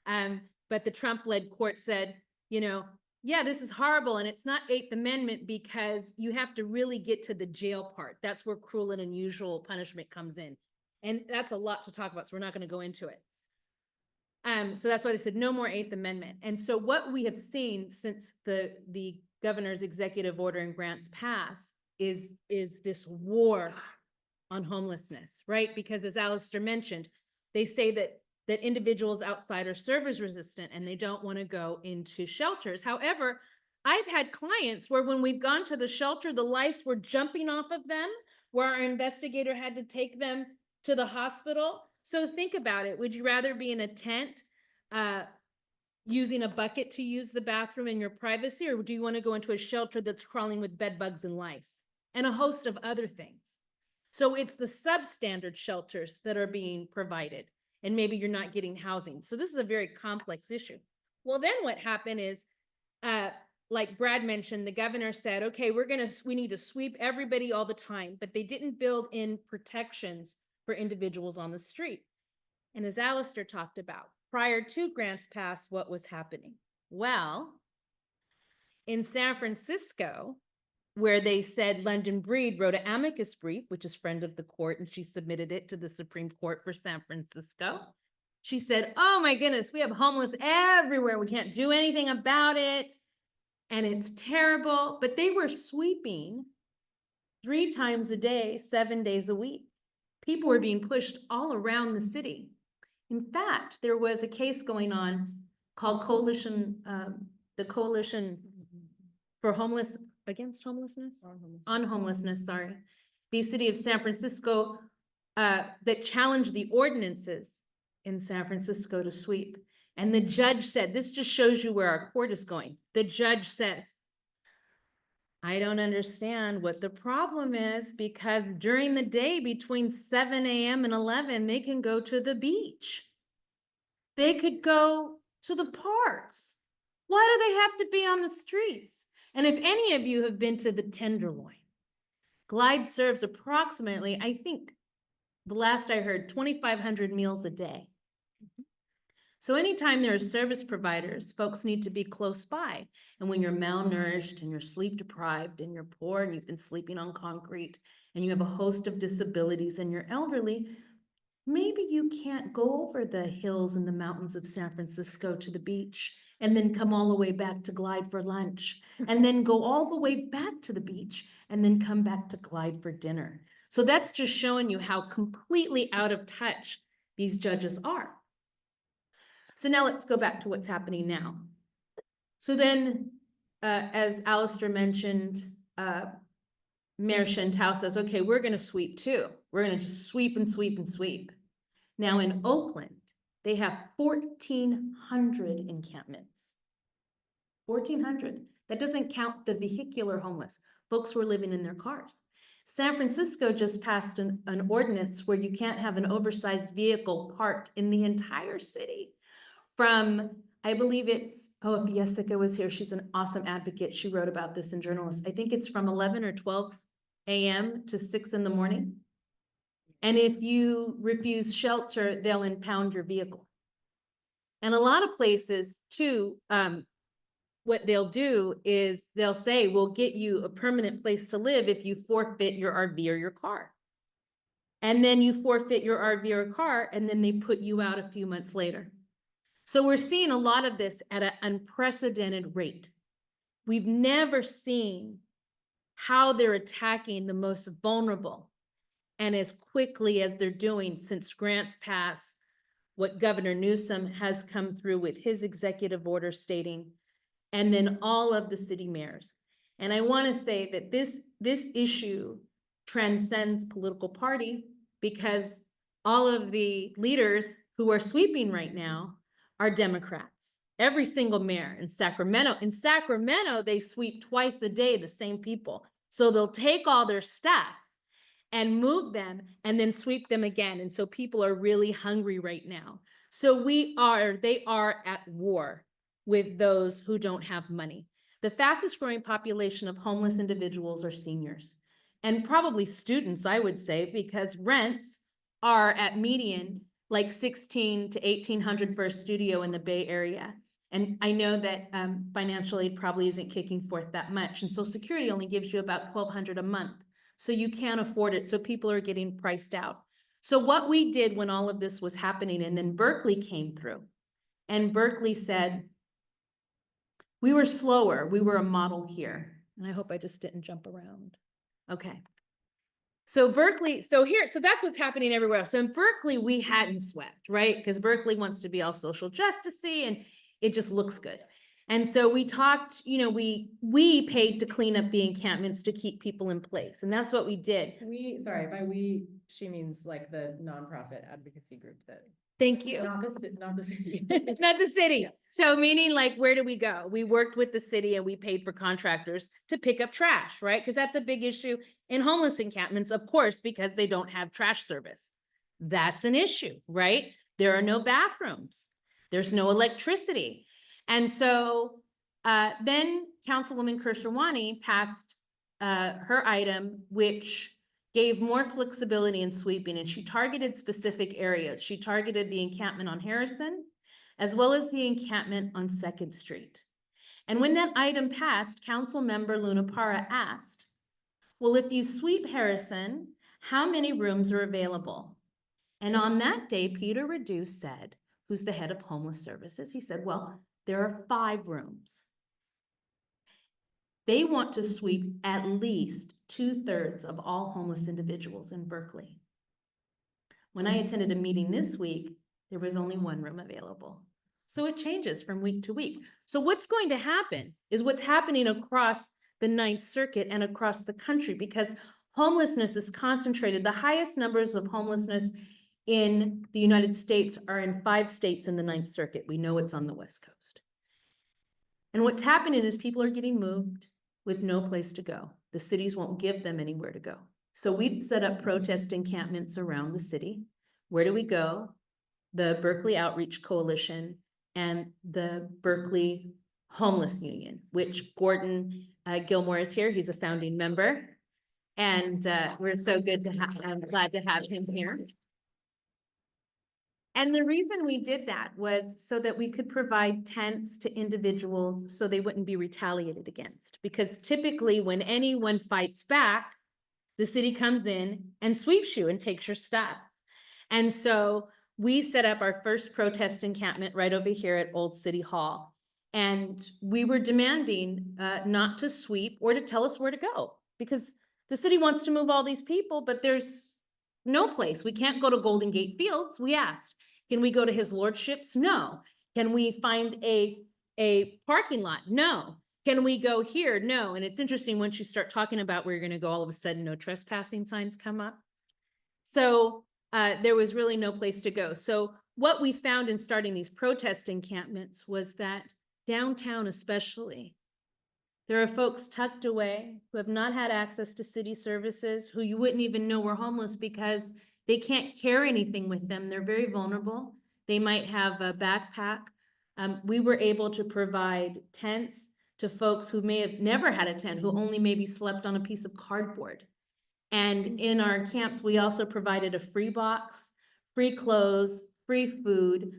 But the Trump-led court said, yeah, this is horrible, and it's not 8th Amendment because you have to really get to the jail part. That's where cruel and unusual punishment comes in. And that's a lot to talk about, so we're not going to go into it. So that's why they said no more 8th Amendment. And so what we have seen since the governor's executive order and grants pass is this war on homelessness, right? Because as Alastair mentioned, they say that individuals outside are service resistant and they don't want to go into shelters. However, I've had clients where when we've gone to the shelter, the lice were jumping off of them, where our investigator had to take them to the hospital. So think about it. Would you rather be in a tent using a bucket to use the bathroom in your privacy, or do you want to go into a shelter that's crawling with bed bugs and lice and a host of other things? So it's the substandard shelters that are being provided, and maybe you're not getting housing. So this is a very complex issue. Well, then what happened is, like Brad mentioned, the governor said, okay, we need to sweep everybody all the time, but they didn't build in protections for individuals on the street. And as Alastair talked about, prior to grants pass, what was happening? Well, in San Francisco, where they said London Breed wrote an amicus brief, which is friend of the court, and she submitted it to the Supreme Court for San Francisco. She said, oh my goodness, we have homeless everywhere. We can't do anything about it. And it's terrible. But they were sweeping 3 times a day, 7 days a week. People were being pushed all around the city. In fact, there was a case going on called the Coalition for Against Homelessness? On homelessness, sorry. The city of San Francisco that challenged the ordinances in San Francisco to sweep. And the judge said, this just shows you where our court is going. The judge says, I don't understand what the problem is, because during the day between 7 a.m. and 11, they can go to the beach. They could go to the parks. Why do they have to be on the streets? And if any of you have been to the Tenderloin, Glide serves approximately, I think, the last I heard, 2,500 meals a day. So anytime there are service providers, folks need to be close by. And when you're malnourished and you're sleep deprived and you're poor and you've been sleeping on concrete and you have a host of disabilities and you're elderly, maybe you can't go over the hills and the mountains of San Francisco to the beach and then come all the way back to Glide for lunch and then go all the way back to the beach and then come back to Glide for dinner. So that's just showing you how completely out of touch these judges are. So now let's go back to what's happening now. So then, as Alastair mentioned, Mayor Chantal says, okay, we're going to sweep too. We're going to just sweep and sweep and sweep. Now in Oakland, they have 1,400 encampments. 1,400. That doesn't count the vehicular homeless, folks who are living in their cars. San Francisco just passed an ordinance where you can't have an oversized vehicle parked in the entire city. From, I believe it's, oh, if Jessica was here, she's an awesome advocate. She wrote about this in Journalists. I think it's from 11 or 12 a.m. to 6 in the morning. And if you refuse shelter, they'll impound your vehicle. And a lot of places too, what they'll do is they'll say, we'll get you a permanent place to live if you forfeit your RV or your car. And then you forfeit your RV or car, and then they put you out a few months later. So we're seeing a lot of this at an unprecedented rate. We've never seen how they're attacking the most vulnerable and as quickly as they're doing since grants pass, what Governor Newsom has come through with his executive order stating, and then all of the city mayors. And I want to say that this issue transcends political party, because all of the leaders who are sweeping right now are Democrats. Every single mayor in Sacramento. In Sacramento, they sweep twice a day, the same people. So they'll take all their staff and move them and then sweep them again. And so people are really hungry right now. So they are at war with those who don't have money. The fastest growing population of homeless individuals are seniors, and probably students, I would say, because rents are at median like $1,600 to $1,800 for a studio in the Bay Area. And I know that financial aid probably isn't kicking forth that much, and Social Security only gives you about $1,200 a month. So you can't afford it. So people are getting priced out. So what we did when all of this was happening, and then Berkeley came through, and Berkeley said, we were slower. We were a model here. And I hope I just didn't jump around. Okay. So Berkeley, so that's what's happening everywhere else. So in Berkeley, we hadn't swept, right? Because Berkeley wants to be all social justice-y, and it just looks good. And so we talked, we paid to clean up the encampments to keep people in place. And that's what we did. Sorry, by we, she means like the nonprofit advocacy group that. Thank you. Not the city. Not the city. Yeah. So meaning, like, where do we go? We worked with the city and we paid for contractors to pick up trash, right? Because that's a big issue in homeless encampments, of course, because they don't have trash service. That's an issue, right? There are no bathrooms. There's no electricity. And so then Councilwoman Kirsarwani passed her item, which gave more flexibility in sweeping, and she targeted specific areas. She targeted the encampment on Harrison, as well as the encampment on 2nd Street. And when that item passed, Council Member Luna Parra asked, well, if you sweep Harrison, how many rooms are available? And on that day, Peter Reduce said, who's the head of homeless services, he said, well, there are 5 rooms. They want to sweep at least 2/3 of all homeless individuals in Berkeley. When I attended a meeting this week, there was only 1 room available. So it changes from week to week. So what's going to happen is what's happening across the 9th Circuit and across the country, because homelessness is concentrated. The highest numbers of homelessness in the United States are in 5 states in the 9th Circuit. We know it's on the West Coast. And what's happening is people are getting moved with no place to go. The cities won't give them anywhere to go. So we've set up protest encampments around the city. Where do we go? The Berkeley Outreach Coalition and the Berkeley Homeless Union, which Gordon Gilmore is here. He's a founding member. And we're so good to have, I'm glad to have him here. And the reason we did that was so that we could provide tents to individuals so they wouldn't be retaliated against. Because typically when anyone fights back, the city comes in and sweeps you and takes your stuff. And so we set up our first protest encampment right over here at Old City Hall. And we were demanding not to sweep or to tell us where to go, because the city wants to move all these people, but there's no place. We can't go to Golden Gate Fields. We asked. Can we go to his lordship's? No. Can we find a parking lot? No. Can we go here? No. And it's interesting, once you start talking about where you're gonna go, all of a sudden, no trespassing signs come up. So there was really no place to go. So what we found in starting these protest encampments was that downtown especially, there are folks tucked away who have not had access to city services, who you wouldn't even know were homeless because they can't carry anything with them. They're very vulnerable. They might have a backpack. We were able to provide tents to folks who may have never had a tent, who only maybe slept on a piece of cardboard. And in our camps, we also provided a free box, free clothes, free food.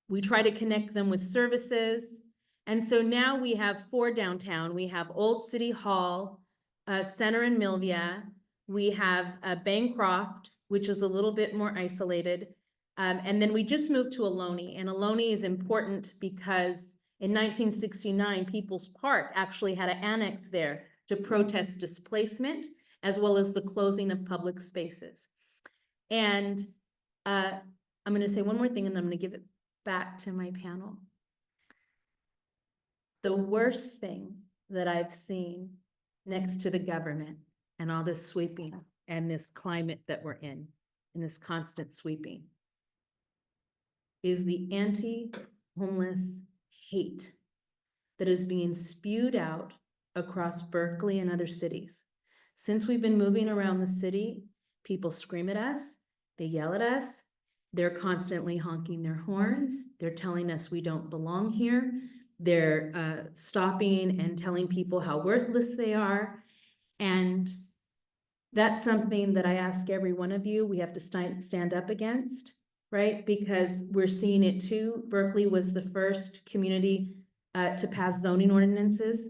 We try to connect them with services. And so now we have 4 downtown. We have Old City Hall, Center and Milvia. We have Bancroft, which is a little bit more isolated. And then we just moved to Ohlone. And Ohlone is important because in 1969, People's Park actually had an annex there to protest displacement, as well as the closing of public spaces. And I'm going to say one more thing, and then I'm going to give it back to my panel. The worst thing that I've seen next to the government and all this sweeping and this climate that we're in, and this constant sweeping, is the anti-homeless hate that is being spewed out across Berkeley and other cities. Since we've been moving around the city, people scream at us, they yell at us, they're constantly honking their horns, they're telling us we don't belong here, they're stopping and telling people how worthless they are. And that's something that I ask every one of you, we have to stand up against, right? Because we're seeing it too. Berkeley was the first community to pass zoning ordinances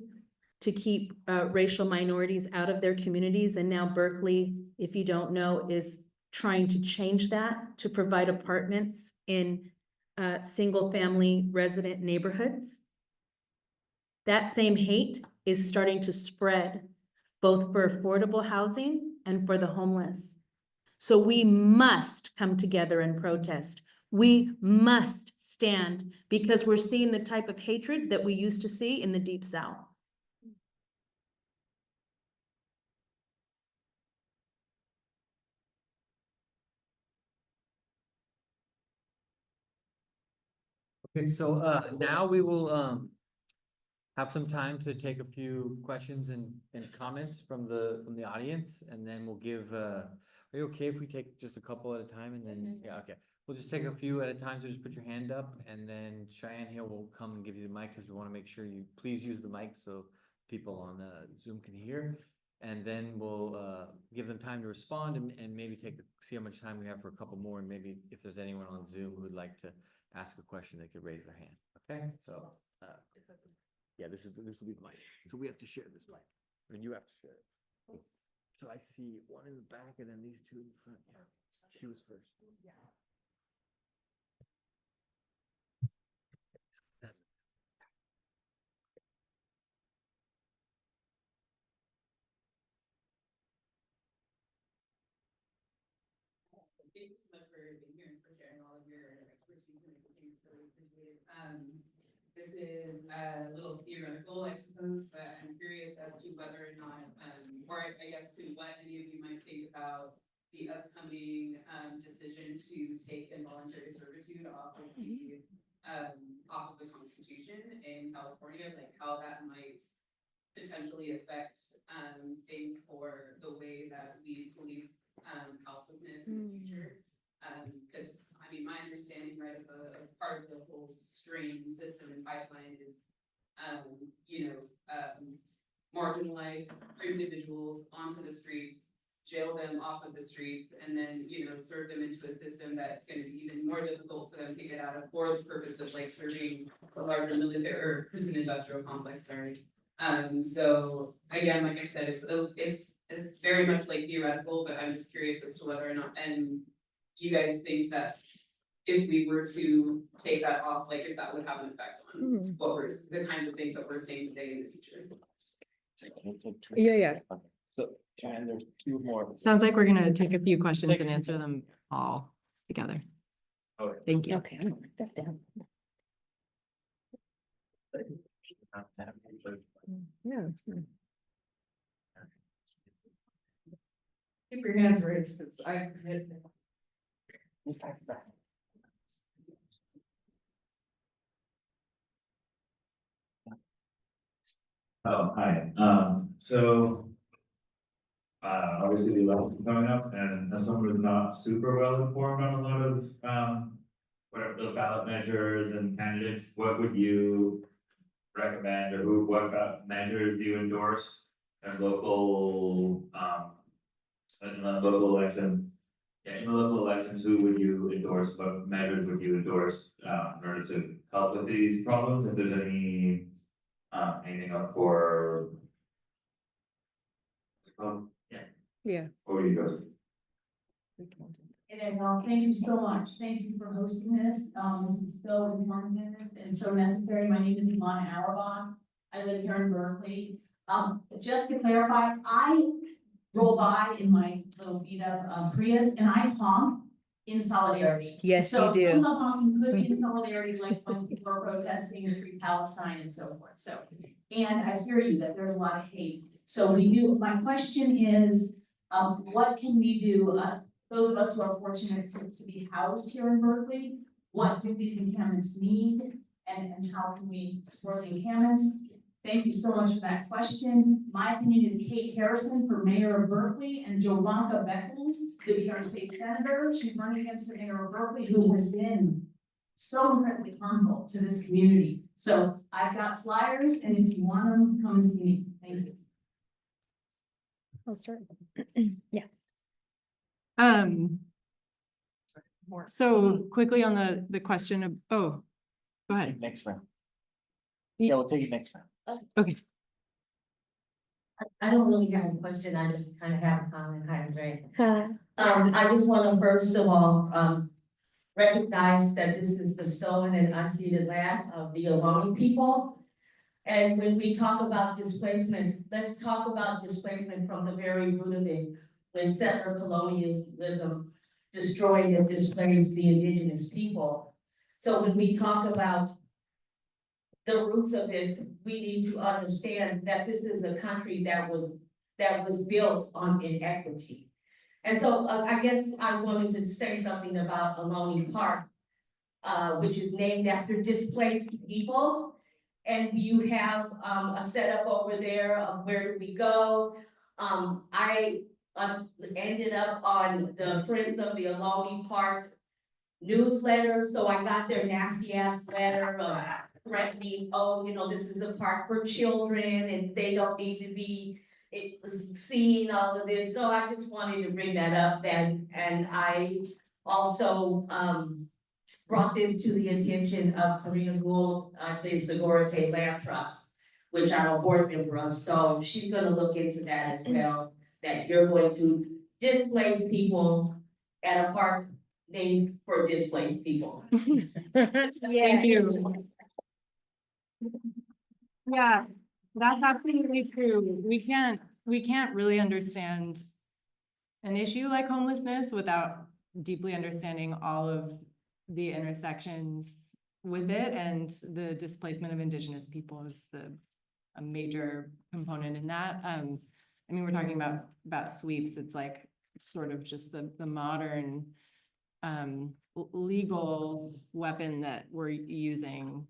to keep racial minorities out of their communities. And now Berkeley, if you don't know, is trying to change that to provide apartments in single family resident neighborhoods. That same hate is starting to spread both for affordable housing and for the homeless. So we must come together and protest. We must stand, because we're seeing the type of hatred that we used to see in the Deep South. Okay, so now we will have some time to take a few questions and comments from the audience, and then we'll give are you okay if we take just a couple at a time, and then yeah, okay. We'll just take a few at a time, so just put your hand up, and then Cheyenne here will come and give you the mic, because we want to make sure you please use the mic so people on Zoom can hear. And then we'll give them time to respond, and maybe see how much time we have for a couple more, and maybe if there's anyone on Zoom who would like to ask a question, they could raise their hand. Okay, so yeah, this will be the mic. So we have to share this mic, and you have to share it. So I see one in the back, and then these two in the front. Yeah, she was first. Yeah. Thank you so much for being here and for sharing all of your expertise and opinions. Really appreciate it. This is a little theoretical, I suppose, but I'm curious as to whether or not, or I guess to what any of you might think about the upcoming decision to take involuntary servitude off of the Constitution in California, like how that might potentially affect things for the way that we police houselessness in the future. Because I mean, my understanding, right, of a part of the whole stream system and pipeline is, marginalize individuals onto the streets, jail them off of the streets, and then, serve them into a system that's going to be even more difficult for them to get out of, for the purpose of like serving a larger military or prison industrial complex. Sorry. So again, like I said, it's very much like theoretical, but I'm just curious as to whether or not, and you guys think that if we were to take that off, like if that would have an effect on the kinds of things that we're seeing today in the future. Yeah. So, and there's two more. Sounds like we're gonna take a few questions and answer them all together. Okay. Thank you. Okay, I'll mark that down. Yeah, that's fine. Keep your hands raised, because I. Oh, hi, so. Obviously the elections are coming up, and as someone who's not super well informed on a lot of, what the ballot measures and candidates, what would you recommend, or what measures do you endorse in local, in the local election? Yeah, in the local elections, who would you endorse, what measures would you endorse, in order to help with these problems, if there's any, anything up for? Yeah. Yeah. Or you go. And thank you so much. Thank you for hosting this. This is so informative and so necessary. My name is Ilana Auerbach. I live here in Berkeley. Just to clarify, I roll by in my little beat up Prius and I honk in solidarity. Yes, So you some of do. the honking could be in solidarity, like when people are protesting in Free Palestine and so forth. So, and I hear you that there's a lot of hate. So we do, my question is, what can we do? Those of us who are fortunate to be housed here in Berkeley, what do these encampments need? And how can we support the encampments? Thank you so much for that question. My opinion is Kate Harrison for mayor of Berkeley and Jovanka Beckles, the New York State Senator. She's running against the mayor of Berkeley, who has been so incredibly harmful to this community. So I've got flyers, and if you want them, come and see me. Thank you. I'll start. Yeah. So quickly on the question of, oh, go ahead. Next round. Yeah, we'll take it next round. Okay. I don't really have a question, I just kind of have a comment. Hi, Andrea. Hi. I just want to first of all, recognize that this is the stolen and unceded land of the Ohlone people. And when we talk about displacement, let's talk about displacement from the very root of it, when settler colonialism destroyed and displaced the indigenous people. So when we talk about the roots of this, we need to understand that this is a country that was built on inequity. And so I guess I wanted to say something about Ohlone Park, which is named after displaced people. And you have a setup over there of where do we go. I ended up on the Friends of the Ohlone Park newsletter, so I got their nasty ass letter threatening, oh, you know, this is a park for children and they don't need to be seeing all of this. So I just wanted to bring that up, and I also brought this to the attention of Karina Gould, the Segurite Land Trust, which I'm a board member of. So she's gonna look into that as well, that you're going to displace people at a park named for displaced people. Thank you. Yeah, that's absolutely true. We can't really understand an issue like homelessness without deeply understanding all of the intersections with it, and the displacement of indigenous people is a major component in that. I mean, we're talking about sweeps. It's like sort of just the modern legal weapon that we're using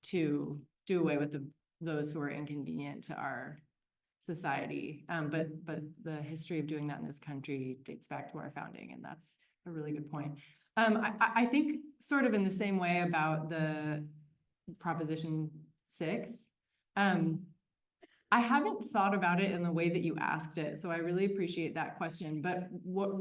to do away with those who are inconvenient to our society. But the history of doing that in this country dates back to our founding, and that's a really good point. I think sort of in the same way about the Proposition 6, I haven't thought about it in the way that you asked it, so I really appreciate that question. But what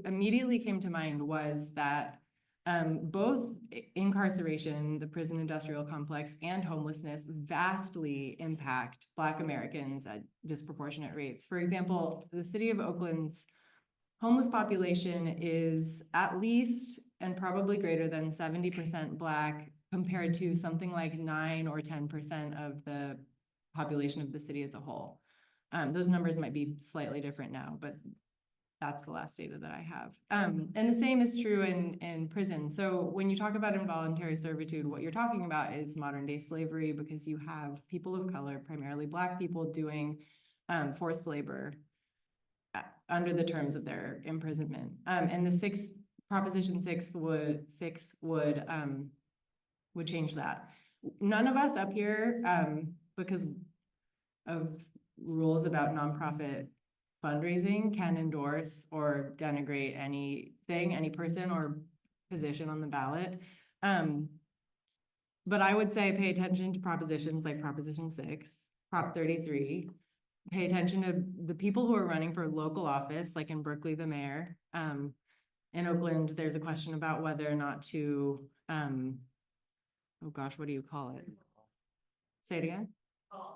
immediately came to mind was that both incarceration, the prison industrial complex, and homelessness vastly impact Black Americans at disproportionate rates. For example, the city of Oakland's homeless population is at least and probably greater than 70% Black, compared to something like 9 or 10% of the population of the city as a whole. Those numbers might be slightly different now, but that's the last data that I have. And the same is true in prison. So when you talk about involuntary servitude, what you're talking about is modern day slavery, because you have people of color, primarily Black people, doing forced labor under the terms of their imprisonment. And the Proposition 6 would change that. None of us up here, because of rules about nonprofit fundraising, can endorse or denigrate anything, any person or position on the ballot. But I would say pay attention to propositions like Proposition 6, Prop 33. Pay attention to the people who are running for local office, like in Berkeley, the mayor. In Oakland, there's a question about whether or not to, oh gosh, what do you call it? Say it again.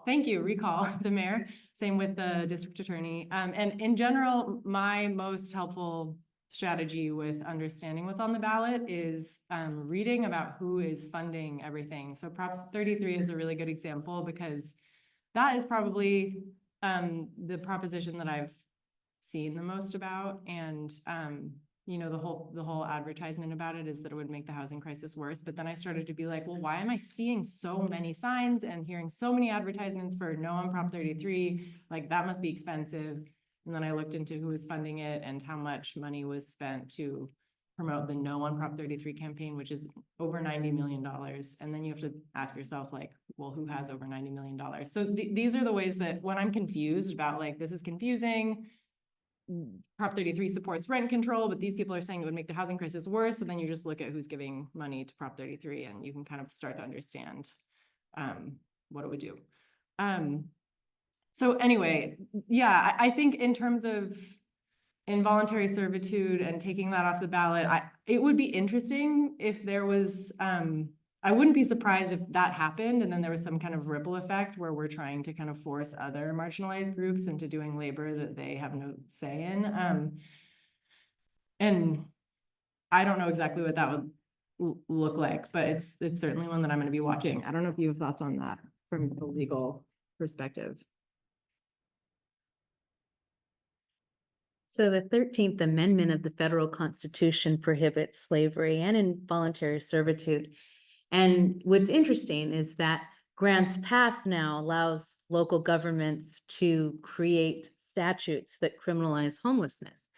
Thank you, recall the mayor. Same with the district attorney. And in general, my most helpful strategy with understanding what's on the ballot is reading about who is funding everything. So Prop 33 is a really good example, because that is probably the proposition that I've seen the most about. And you know, the whole advertisement about it is that it would make the housing crisis worse. But then I started to be like, well, why am I seeing so many signs and hearing so many advertisements for no on Prop 33? Like, that must be expensive. And then I looked into who was funding it and how much money was spent to promote the No on Prop 33 campaign, which is over $90 million. And then you have to ask yourself, like, well, who has over $90 million? So these are the ways that when I'm confused about, like, this is confusing, Prop 33 supports rent control, but these people are saying it would make the housing crisis worse. So then you just look at who's giving money to Prop 33 and you can kind of start to understand what it would do. So anyway, yeah, I think in terms of involuntary servitude and taking that off the ballot, it would be interesting if there was, I wouldn't be surprised if that happened and then there was some kind of ripple effect where we're trying to kind of force other marginalized groups into doing labor that they have no say in. And I don't know exactly what that would look like, but it's certainly one that I'm going to be watching. I don't know if you have thoughts on that from the legal perspective. So the 13th Amendment of the Federal Constitution prohibits slavery and involuntary servitude. And what's interesting is that grants passed now allows local governments to create statutes that criminalize homelessness.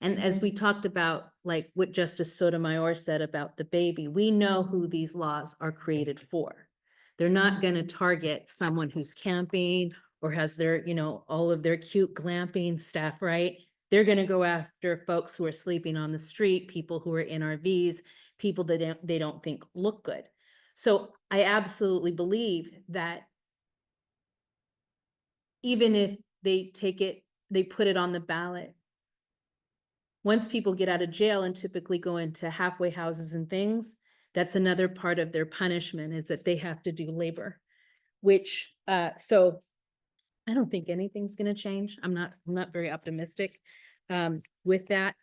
And as we talked about, like what Justice Sotomayor said about the baby, we know who these laws are created for. They're not going to target someone who's camping or has their, you know, all of their cute glamping stuff, right? They're going to go after folks who are sleeping on the street, people who are in RVs, people that they don't think look good. So I absolutely believe that even if they take it, they put it on the ballot, once people get out of jail and typically go into halfway houses and things, that's another part of their punishment, is that they have to do labor, which, so I don't think anything's going to change. I'm not very optimistic with that.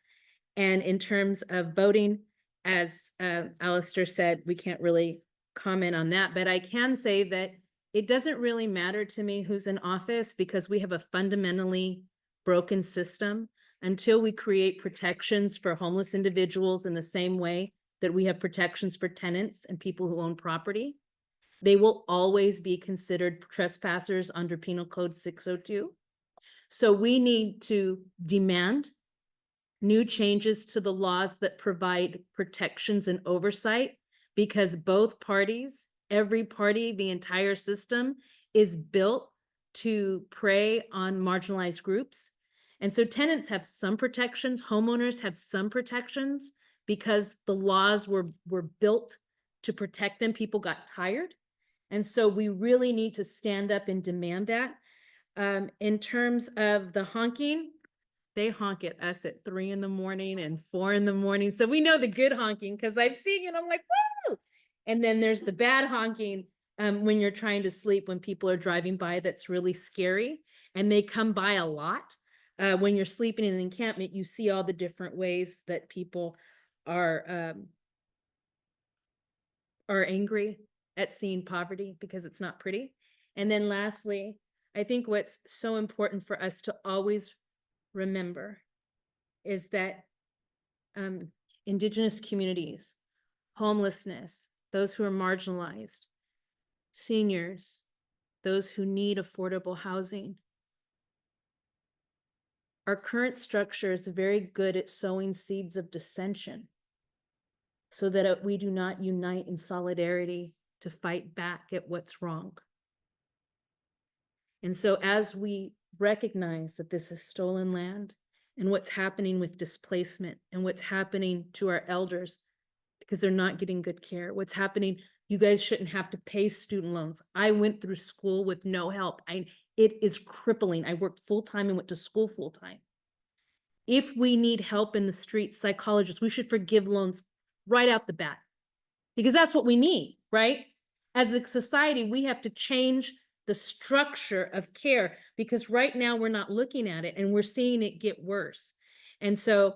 And in terms of voting, as Alastair said, we can't really comment on that, but I can say that it doesn't really matter to me who's in office, because we have a fundamentally broken system. Until we create protections for homeless individuals in the same way that we have protections for tenants and people who own property, they will always be considered trespassers under Penal Code 602. So we need to demand new changes to the laws that provide protections and oversight, because both parties, every party, the entire system is built to prey on marginalized groups. And so tenants have some protections, homeowners have some protections, because the laws were built to protect them. People got tired. And so we really need to stand up and demand that. In terms of the honking, they honk at us at 3 in the morning and 4 in the morning. So we know the good honking, because I've seen it, I'm like, woo! And then there's the bad honking when you're trying to sleep, when people are driving by, that's really scary. And they come by a lot. When you're sleeping in an encampment, you see all the different ways that people are angry at seeing poverty, because it's not pretty. And then lastly, I think what's so important for us to always remember is that Indigenous communities, homelessness, those who are marginalized, seniors, those who need affordable housing. Our current structure is very good at sowing seeds of dissension so that we do not unite in solidarity to fight back at what's wrong. And so as we recognize that this is stolen land and what's happening with displacement and what's happening to our elders because they're not getting good care, what's happening, you guys shouldn't have to pay student loans. I went through school with no help. It is crippling. I worked full-time and went to school full-time. If we need help in the streets, psychologists, we should forgive loans right out the bat because that's what we need, right? As a society, we have to change the structure of care because right now we're not looking at it and we're seeing it get worse. And so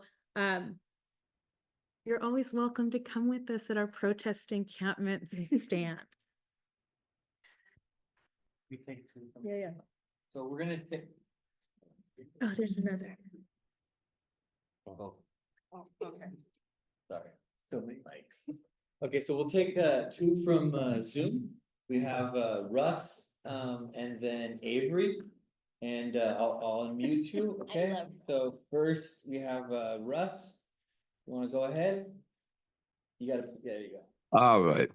you're always welcome to come with us at our protest encampments and stand. We take two. Yeah. So we're gonna take. Oh, there's another. Oh, Okay. sorry, so many mics. Okay, so we'll take two from Zoom. We have Russ and then Avery. And I'll unmute you, okay? So first we have Russ. You wanna go ahead? You gotta, there you go. All right.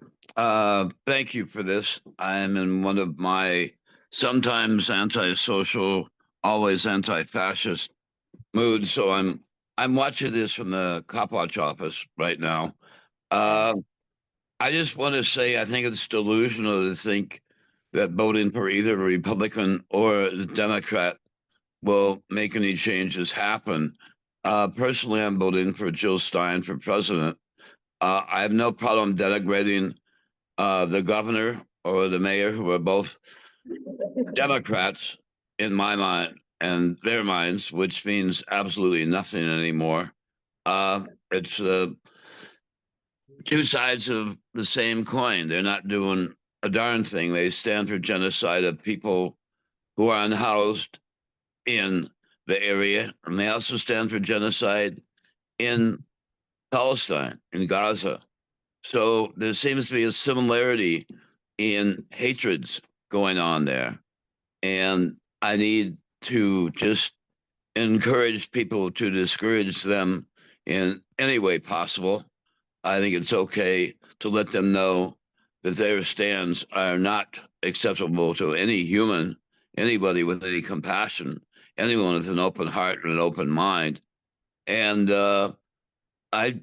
Thank you for this. I'm in one of my sometimes antisocial, always anti-fascist moods. So I'm watching this from the cop watch office right now. I just want to say I think it's delusional to think that voting for either a Republican or a Democrat will make any changes happen. Personally, I'm voting for Jill Stein for president. I have no problem denigrating the governor or the mayor, who are both Democrats in my mind and their minds, which means absolutely nothing anymore. It's two sides of the same coin. They're not doing a darn thing. They stand for genocide of people who are unhoused in the area, and they also stand for genocide in Palestine, in Gaza. So there seems to be a similarity in hatreds going on there. And I need to just encourage people to discourage them in any way possible. I think it's okay to let them know that their stands are not acceptable to any human, anybody with any compassion, anyone with an open heart and an open mind. And I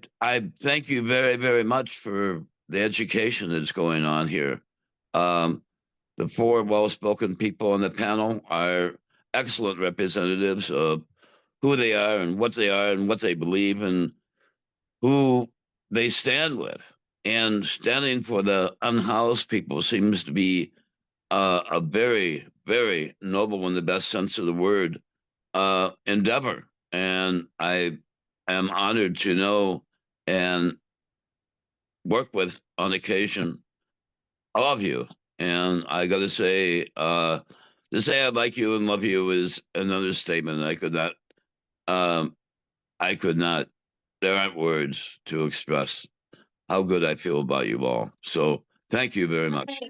thank you very, very much for the education that's going on here. The four well-spoken people on the panel are excellent representatives of who they are and what they believe and who they stand with. And standing for the unhoused people seems to be a very, very noble, in the best sense of the word, endeavor. And I am honored to know and work with on occasion all of you. And I got to say I like you and love you is an understatement. I could not, there aren't words to express how good I feel about you all. So thank you very much.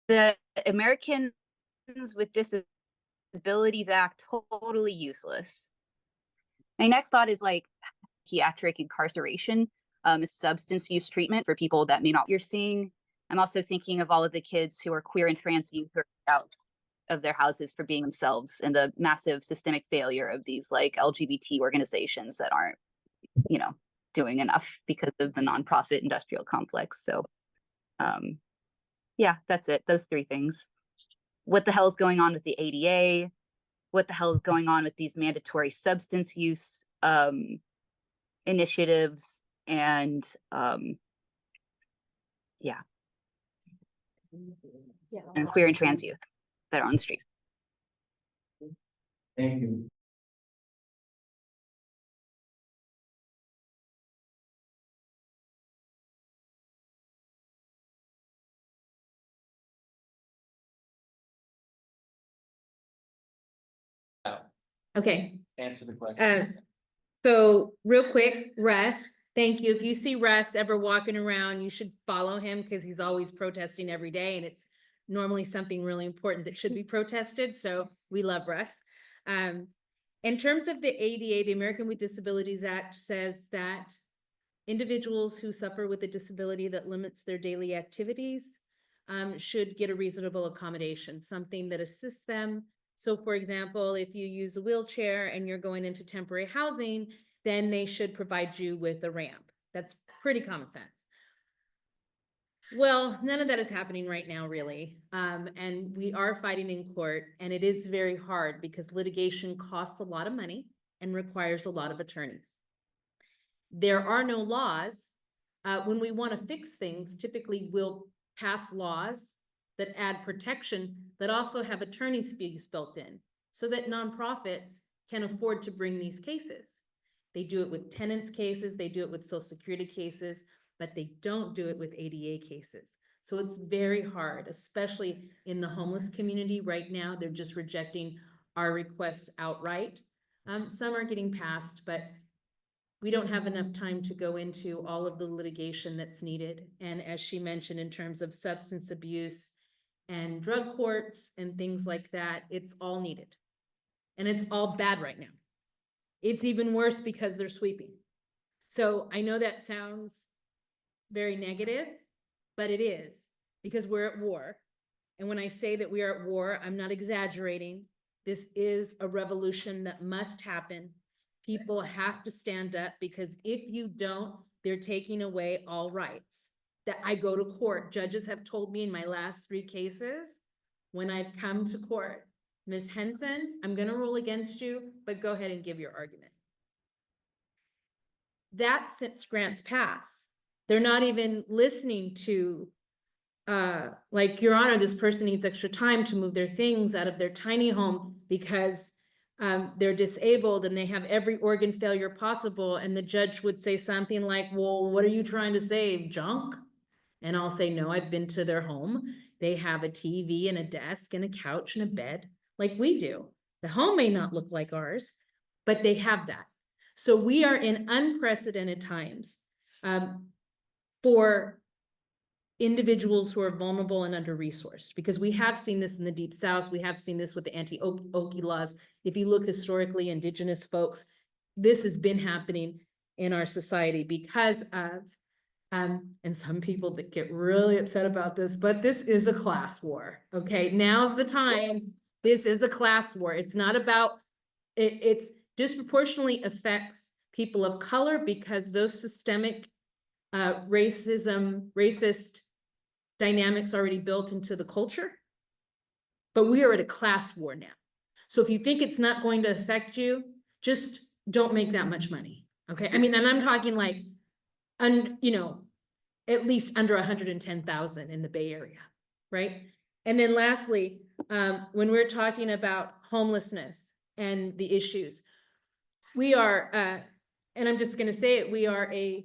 The Americans with Disabilities Act, totally useless. My next thought is like psychiatric incarceration, substance use treatment for people that may not you're seeing. I'm also thinking of all of the kids who are queer and trans youth who are out of their houses for being themselves, and the massive systemic failure of these like LGBT organizations that aren't, doing enough because of the nonprofit industrial complex. So yeah, that's it. Those three things. What the hell is going on with the ADA? What the hell is going on with these mandatory substance use initiatives? And yeah. And queer and trans youth that are on the street. Thank you. Okay, Answer the question. so real quick, Russ, thank you. If you see Russ ever walking around, you should follow him because he's always protesting every day and it's normally something really important that should be protested. So we love Russ. In terms of the ADA, the American with Disabilities Act says that individuals who suffer with a disability that limits their daily activities should get a reasonable accommodation, something that assists them. So for example, if you use a wheelchair and you're going into temporary housing, then they should provide you with a ramp. That's pretty common sense. Well, none of that is happening right now, really. And we are fighting in court, and it is very hard because litigation costs a lot of money and requires a lot of attorneys. There are no laws. When we want to fix things, typically we'll pass laws that add protection that also have attorney's fees built in so that nonprofits can afford to bring these cases. They do it with tenants cases, they do it with Social Security cases, but they don't do it with ADA cases. So it's very hard, especially in the homeless community right now. They're just rejecting our requests outright. Some are getting passed, but we don't have enough time to go into all of the litigation that's needed. And as she mentioned, in terms of substance abuse and drug courts and things like that, it's all needed. And it's all bad right now. It's even worse because they're sweeping. So I know that sounds very negative, but it is because we're at war. And when I say that we are at war, I'm not exaggerating. This is a revolution that must happen. People have to stand up because if you don't, they're taking away all rights. That I go to court. Judges have told me in my last 3 cases, when I've come to court, Ms. Henson, I'm going to rule against you, but go ahead and give your argument. That's since grants pass. They're not even listening to, like, Your Honor, this person needs extra time to move their things out of their tiny home because they're disabled and they have every organ failure possible. And the judge would say something like, well, what are you trying to say, junk? And I'll say, no, I've been to their home. They have a TV and a desk and a couch and a bed like we do. The home may not look like ours, but they have that. So we are in unprecedented times for individuals who are vulnerable and under-resourced, because we have seen this in the Deep South. We have seen this with the anti-Okie laws. If you look historically, Indigenous folks, this has been happening in our society because of, and some people that get really upset about this, but this is a class war, okay? Now's the time. This is a class war. It's not about, it's disproportionately affects people of color because those systemic racist dynamics already built into the culture, but we are at a class war now. So if you think it's not going to affect you, just don't make that much money, okay? I mean, and I'm talking like, you know, at least under 110,000 in the Bay Area, right? And then lastly, when we're talking about homelessness and the issues, we are, and I'm just gonna say it, we are a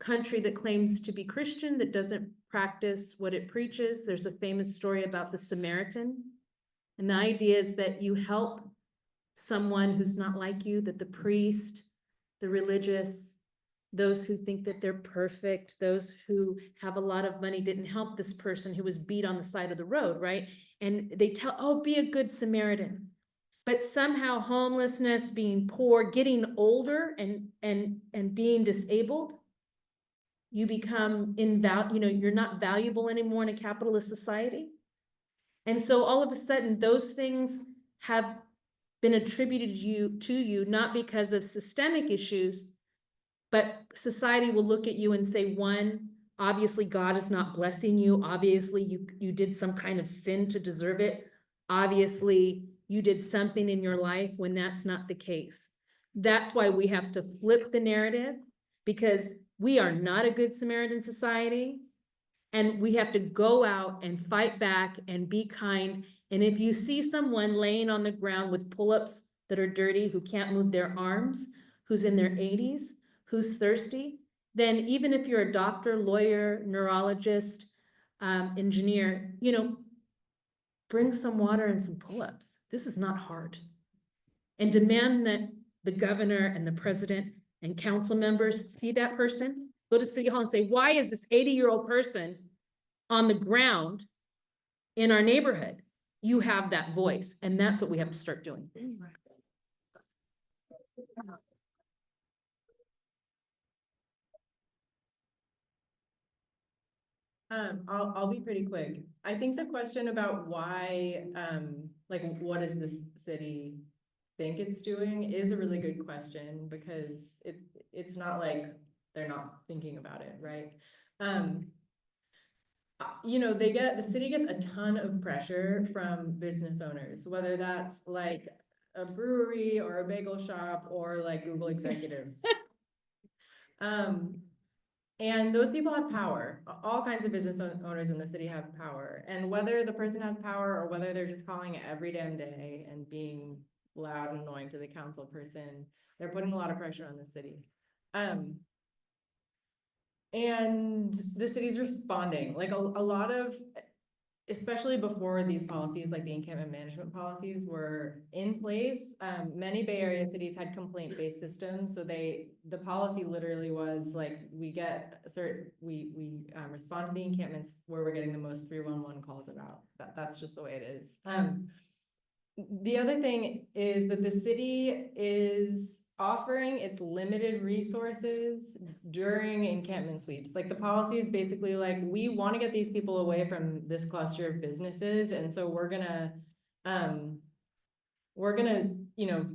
country that claims to be Christian that doesn't practice what it preaches. There's a famous story about the Samaritan. And the idea is that you help someone who's not like you, that the priest, the religious, those who think that they're perfect, those who have a lot of money didn't help this person who was beat on the side of the road, right? And they tell, oh, be a good Samaritan. But somehow homelessness, being poor, getting older and being disabled, you become you're not valuable anymore in a capitalist society. And so all of a sudden, those things have been attributed to you, not because of systemic issues, but society will look at you and say, one, obviously God is not blessing you. Obviously you did some kind of sin to deserve it. Obviously you did something in your life when that's not the case. That's why we have to flip the narrative, because we are not a good Samaritan society, and we have to go out and fight back and be kind. And if you see someone laying on the ground with pull-ups that are dirty, who can't move their arms, who's in their 80s, who's thirsty, then even if you're a doctor, lawyer, neurologist, engineer, bring some water and some pull-ups. This is not hard. And demand that the governor and the president and council members see that person, go to City Hall and say, why is this 80-year-old person on the ground in our neighborhood? You have that voice, and that's what we have to start doing. I'll be pretty quick. I think the question about why, like, what does this city think it's doing is a really good question, because it's not like they're not thinking about it, right? You know, the city gets a ton of pressure from business owners, whether that's like a brewery or a bagel shop or like Google executives. And those people have power. All kinds of business owners in the city have power. And whether the person has power or whether they're just calling it every damn day and being loud and annoying to the council person, they're putting a lot of pressure on the city. And the city's responding, like a lot of, especially before these policies, like the encampment management policies were in place, many Bay Area cities had complaint-based systems. So the policy literally was like, we respond to the encampments where we're getting the most 311 calls about. That's just the way it is. The other thing is that the city is offering its limited resources during encampment sweeps. Like the policy is basically like, we want to get these people away from this cluster of businesses. And so we're gonna, you know,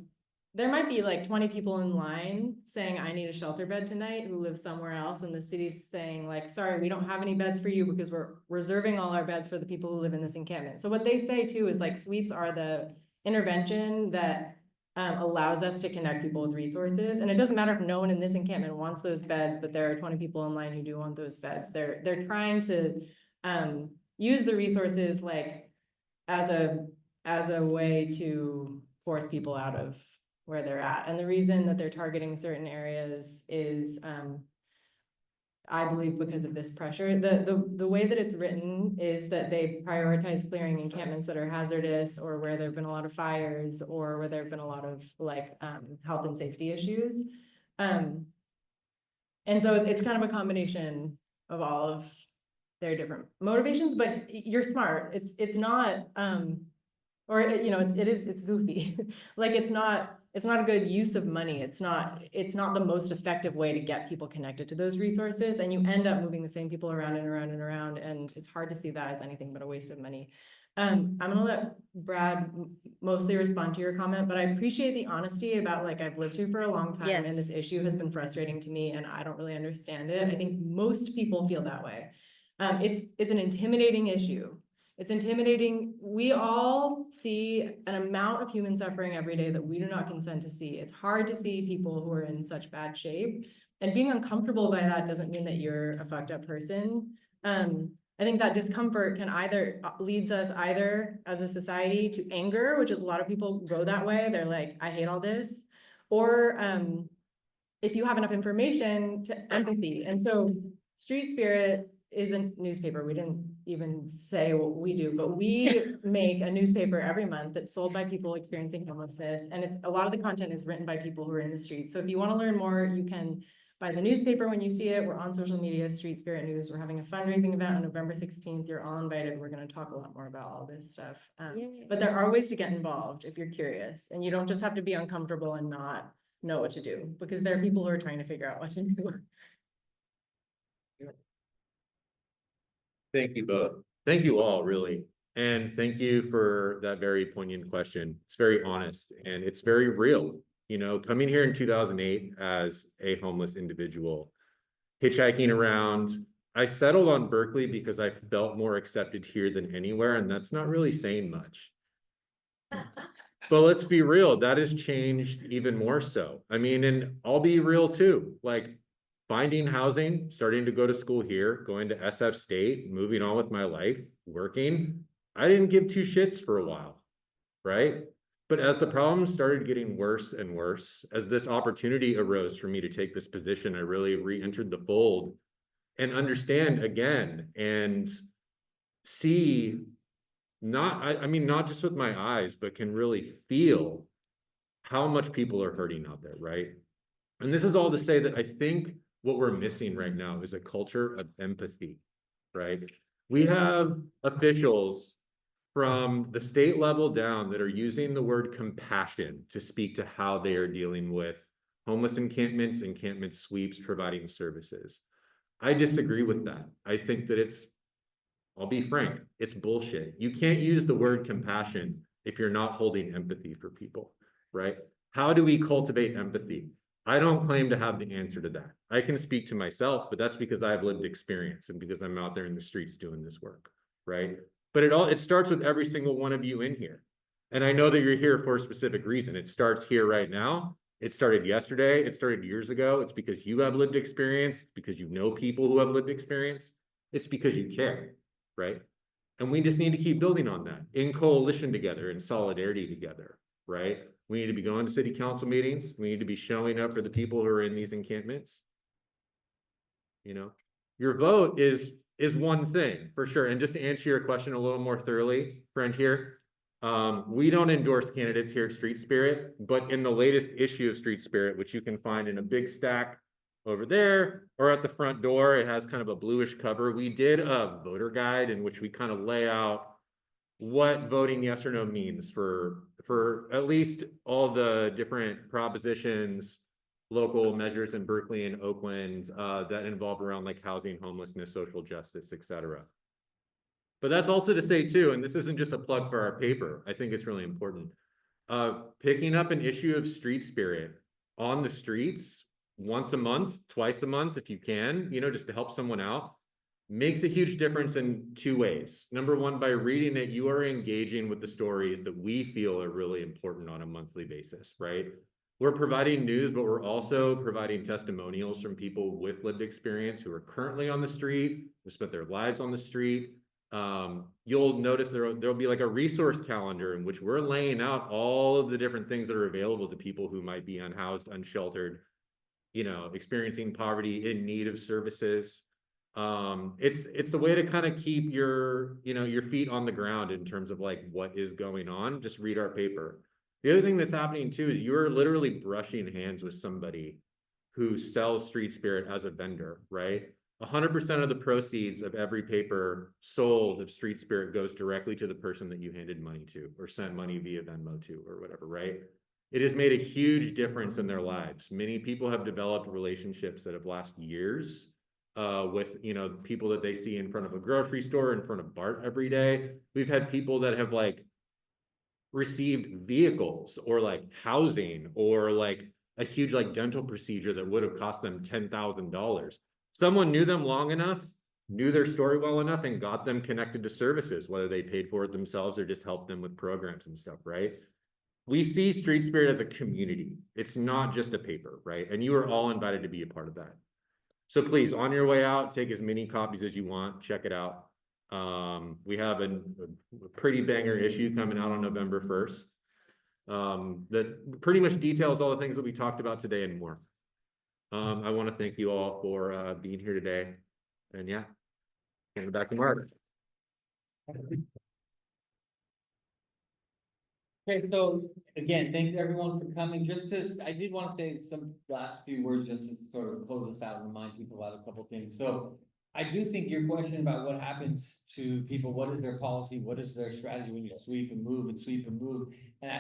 there might be like 20 people in line saying, I need a shelter bed tonight, who live somewhere else. And the city's saying like, sorry, we don't have any beds for you because we're reserving all our beds for the people who live in this encampment. So what they say too is like, sweeps are the intervention that allows us to connect people with resources. And it doesn't matter if no one in this encampment wants those beds, but there are 20 people in line who do want those beds. They're trying to use the resources like as a way to force people out of where they're at. And the reason that they're targeting certain areas is I believe because of this pressure. The way that it's written is that they prioritize clearing encampments that are hazardous or where there've been a lot of fires or where there've been a lot of like health and safety issues. And so it's kind of a combination of all of their different motivations, but you're smart. It's not, you know, it's goofy. Like it's not a good use of money. It's not the most effective way to get people connected to those resources. And you end up moving the same people around and around and around. And it's hard to see that as anything but a waste of money. I'm gonna let Brad mostly respond to your comment, but I appreciate the honesty about like, I've lived here for a long time and this issue has been frustrating to me and I don't really understand it. I think most people feel that way. It's an intimidating issue. It's intimidating. We all see an amount of human suffering every day that we do not consent to see. It's hard to see people who are in such bad shape. And being uncomfortable by that doesn't mean that you're a fucked up person. I think that discomfort can leads us either as a society to anger, which is a lot of people go that way. They're like, I hate all this. Or if you have enough information, to empathy. And so Street Spirit is a newspaper. We didn't even say what we do, but we make a newspaper every month that's sold by people experiencing homelessness. And a lot of the content is written by people who are in the streets. So if you want to learn more, you can buy the newspaper when you see it. We're on social media, Street Spirit News. We're having a fundraising event on November 16th. You're all invited. We're going to talk a lot more about all this stuff. But there are ways to get involved if you're curious. And you don't just have to be uncomfortable and not know what to do, because there are people who are trying to figure out what to do. Thank you both. Thank you all, really. And thank you for that very poignant question. It's very honest and it's very real. You know, coming here in 2008 as a homeless individual, hitchhiking around, I settled on Berkeley because I felt more accepted here than anywhere, and that's not really saying much. But let's be real, that has changed even more so. I mean, and I'll be real too. Like, finding housing, starting to go to school here, going to SF State, moving on with my life, working, I didn't give two shits for a while, right? But as the problems started getting worse and worse, as this opportunity arose for me to take this position, I really re-entered the fold and understand again and see I mean, not just with my eyes, but can really feel how much people are hurting out there, right? And this is all to say that I think what we're missing right now is a culture of empathy, right? We have officials from the state level down that are using the word compassion to speak to how they are dealing with homeless encampments, encampment sweeps, providing services. I disagree with that. I think that I'll be frank, it's bullshit. You can't use the word compassion if you're not holding empathy for people, right? How do we cultivate empathy? I don't claim to have the answer to that. I can speak to myself, but that's because I have lived experience and because I'm out there in the streets doing this work, right? But it starts with every single one of you in here. And I know that you're here for a specific reason. It starts here right now. It started yesterday. It started years ago. It's because you have lived experience, because you know people who have lived experience. It's because you care, right? And we just need to keep building on that in coalition together, in solidarity together, right? We need to be going to city council meetings. We need to be showing up for the people who are in these encampments. You know, your vote is one thing for sure. And just to answer your question a little more thoroughly, friend here, we don't endorse candidates here at Street Spirit, but in the latest issue of Street Spirit, which you can find in a big stack over there or at the front door, it has kind of a bluish cover. We did a voter guide in which we kind of lay out what voting yes or no means for at least all the different propositions, local measures in Berkeley and Oakland that involve around like housing, homelessness, social justice, etc. But that's also to say too, and this isn't just a plug for our paper, I think it's really important. Picking up an issue of Street Spirit on the streets once a month, twice a month, if you can, you know, just to help someone out, makes a huge difference in two ways. Number one, by reading it, you are engaging with the stories that we feel are really important on a monthly basis, right? We're providing news, but we're also providing testimonials from people with lived experience who are currently on the street, who spent their lives on the street. You'll notice there'll be like a resource calendar in which we're laying out all of the different things that are available to people who might be unhoused, unsheltered, you know, experiencing poverty, in need of services. It's the way to kind of keep your, you know, your feet on the ground in terms of like what is going on. Just read our paper. The other thing that's happening too is you're literally brushing hands with somebody who sells Street Spirit as a vendor, right? 100% of the proceeds of every paper sold of Street Spirit goes directly to the person that you handed money to or sent money via Venmo to or whatever, right? It has made a huge difference in their lives. Many people have developed relationships that have lasted years with, you know, people that they see in front of a grocery store, in front of BART every day. We've had people that have like received vehicles or like housing or like a huge like dental procedure that would have cost them $10,000. Someone knew them long enough, knew their story well enough, and got them connected to services, whether they paid for it themselves or just helped them with programs and stuff, right? We see Street Spirit as a community. It's not just a paper, right? And you are all invited to be a part of that. So please, on your way out, take as many copies as you want, check it out. We have a pretty banger issue coming out on November 1st that pretty much details all the things that we talked about today and more. I want to thank you all for being here today. And yeah, hand it back to Mark. Okay, so again, thanks everyone for coming. I did want to say some last few words just to sort of close us out and remind people about a couple things. So I do think your question about what happens to people, what is their policy, what is their strategy when you sweep and move and sweep and move? And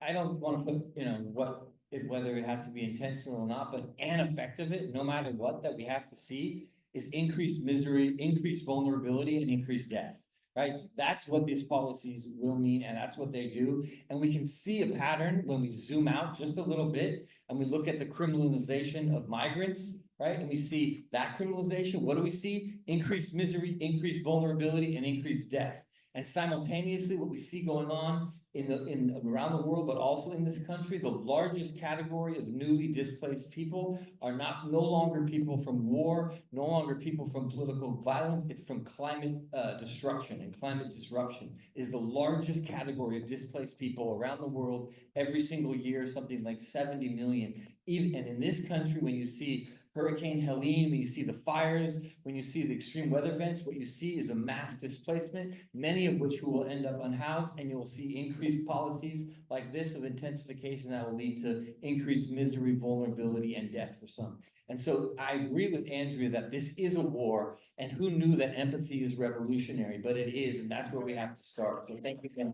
I don't want to put, you know, whether it has to be intentional or not, but an effect of it, no matter what, that we have to see is increased misery, increased vulnerability, and increased death. Right? That's what these policies will mean, and that's what they do. And we can see a pattern when we zoom out just a little bit and we look at the criminalization of migrants, right? And we see that criminalization. What do we see? Increased misery, increased vulnerability, and increased death. And simultaneously, what we see going on around the world, but also in this country, the largest category of newly displaced people are no longer people from war, no longer people from political violence. It's from climate destruction, and climate disruption is the largest category of displaced people around the world every single year, something like 70 million. And in this country, when you see Hurricane Helene, when you see the fires, when you see the extreme weather events, what you see is a mass displacement, many of which who will end up unhoused, and you will see increased policies like this of intensification that will lead to increased misery, vulnerability, and death for some. And so I agree with Andrea that this is a war, and who knew that empathy is revolutionary, but it is, and that's where we have to start. So thank you again.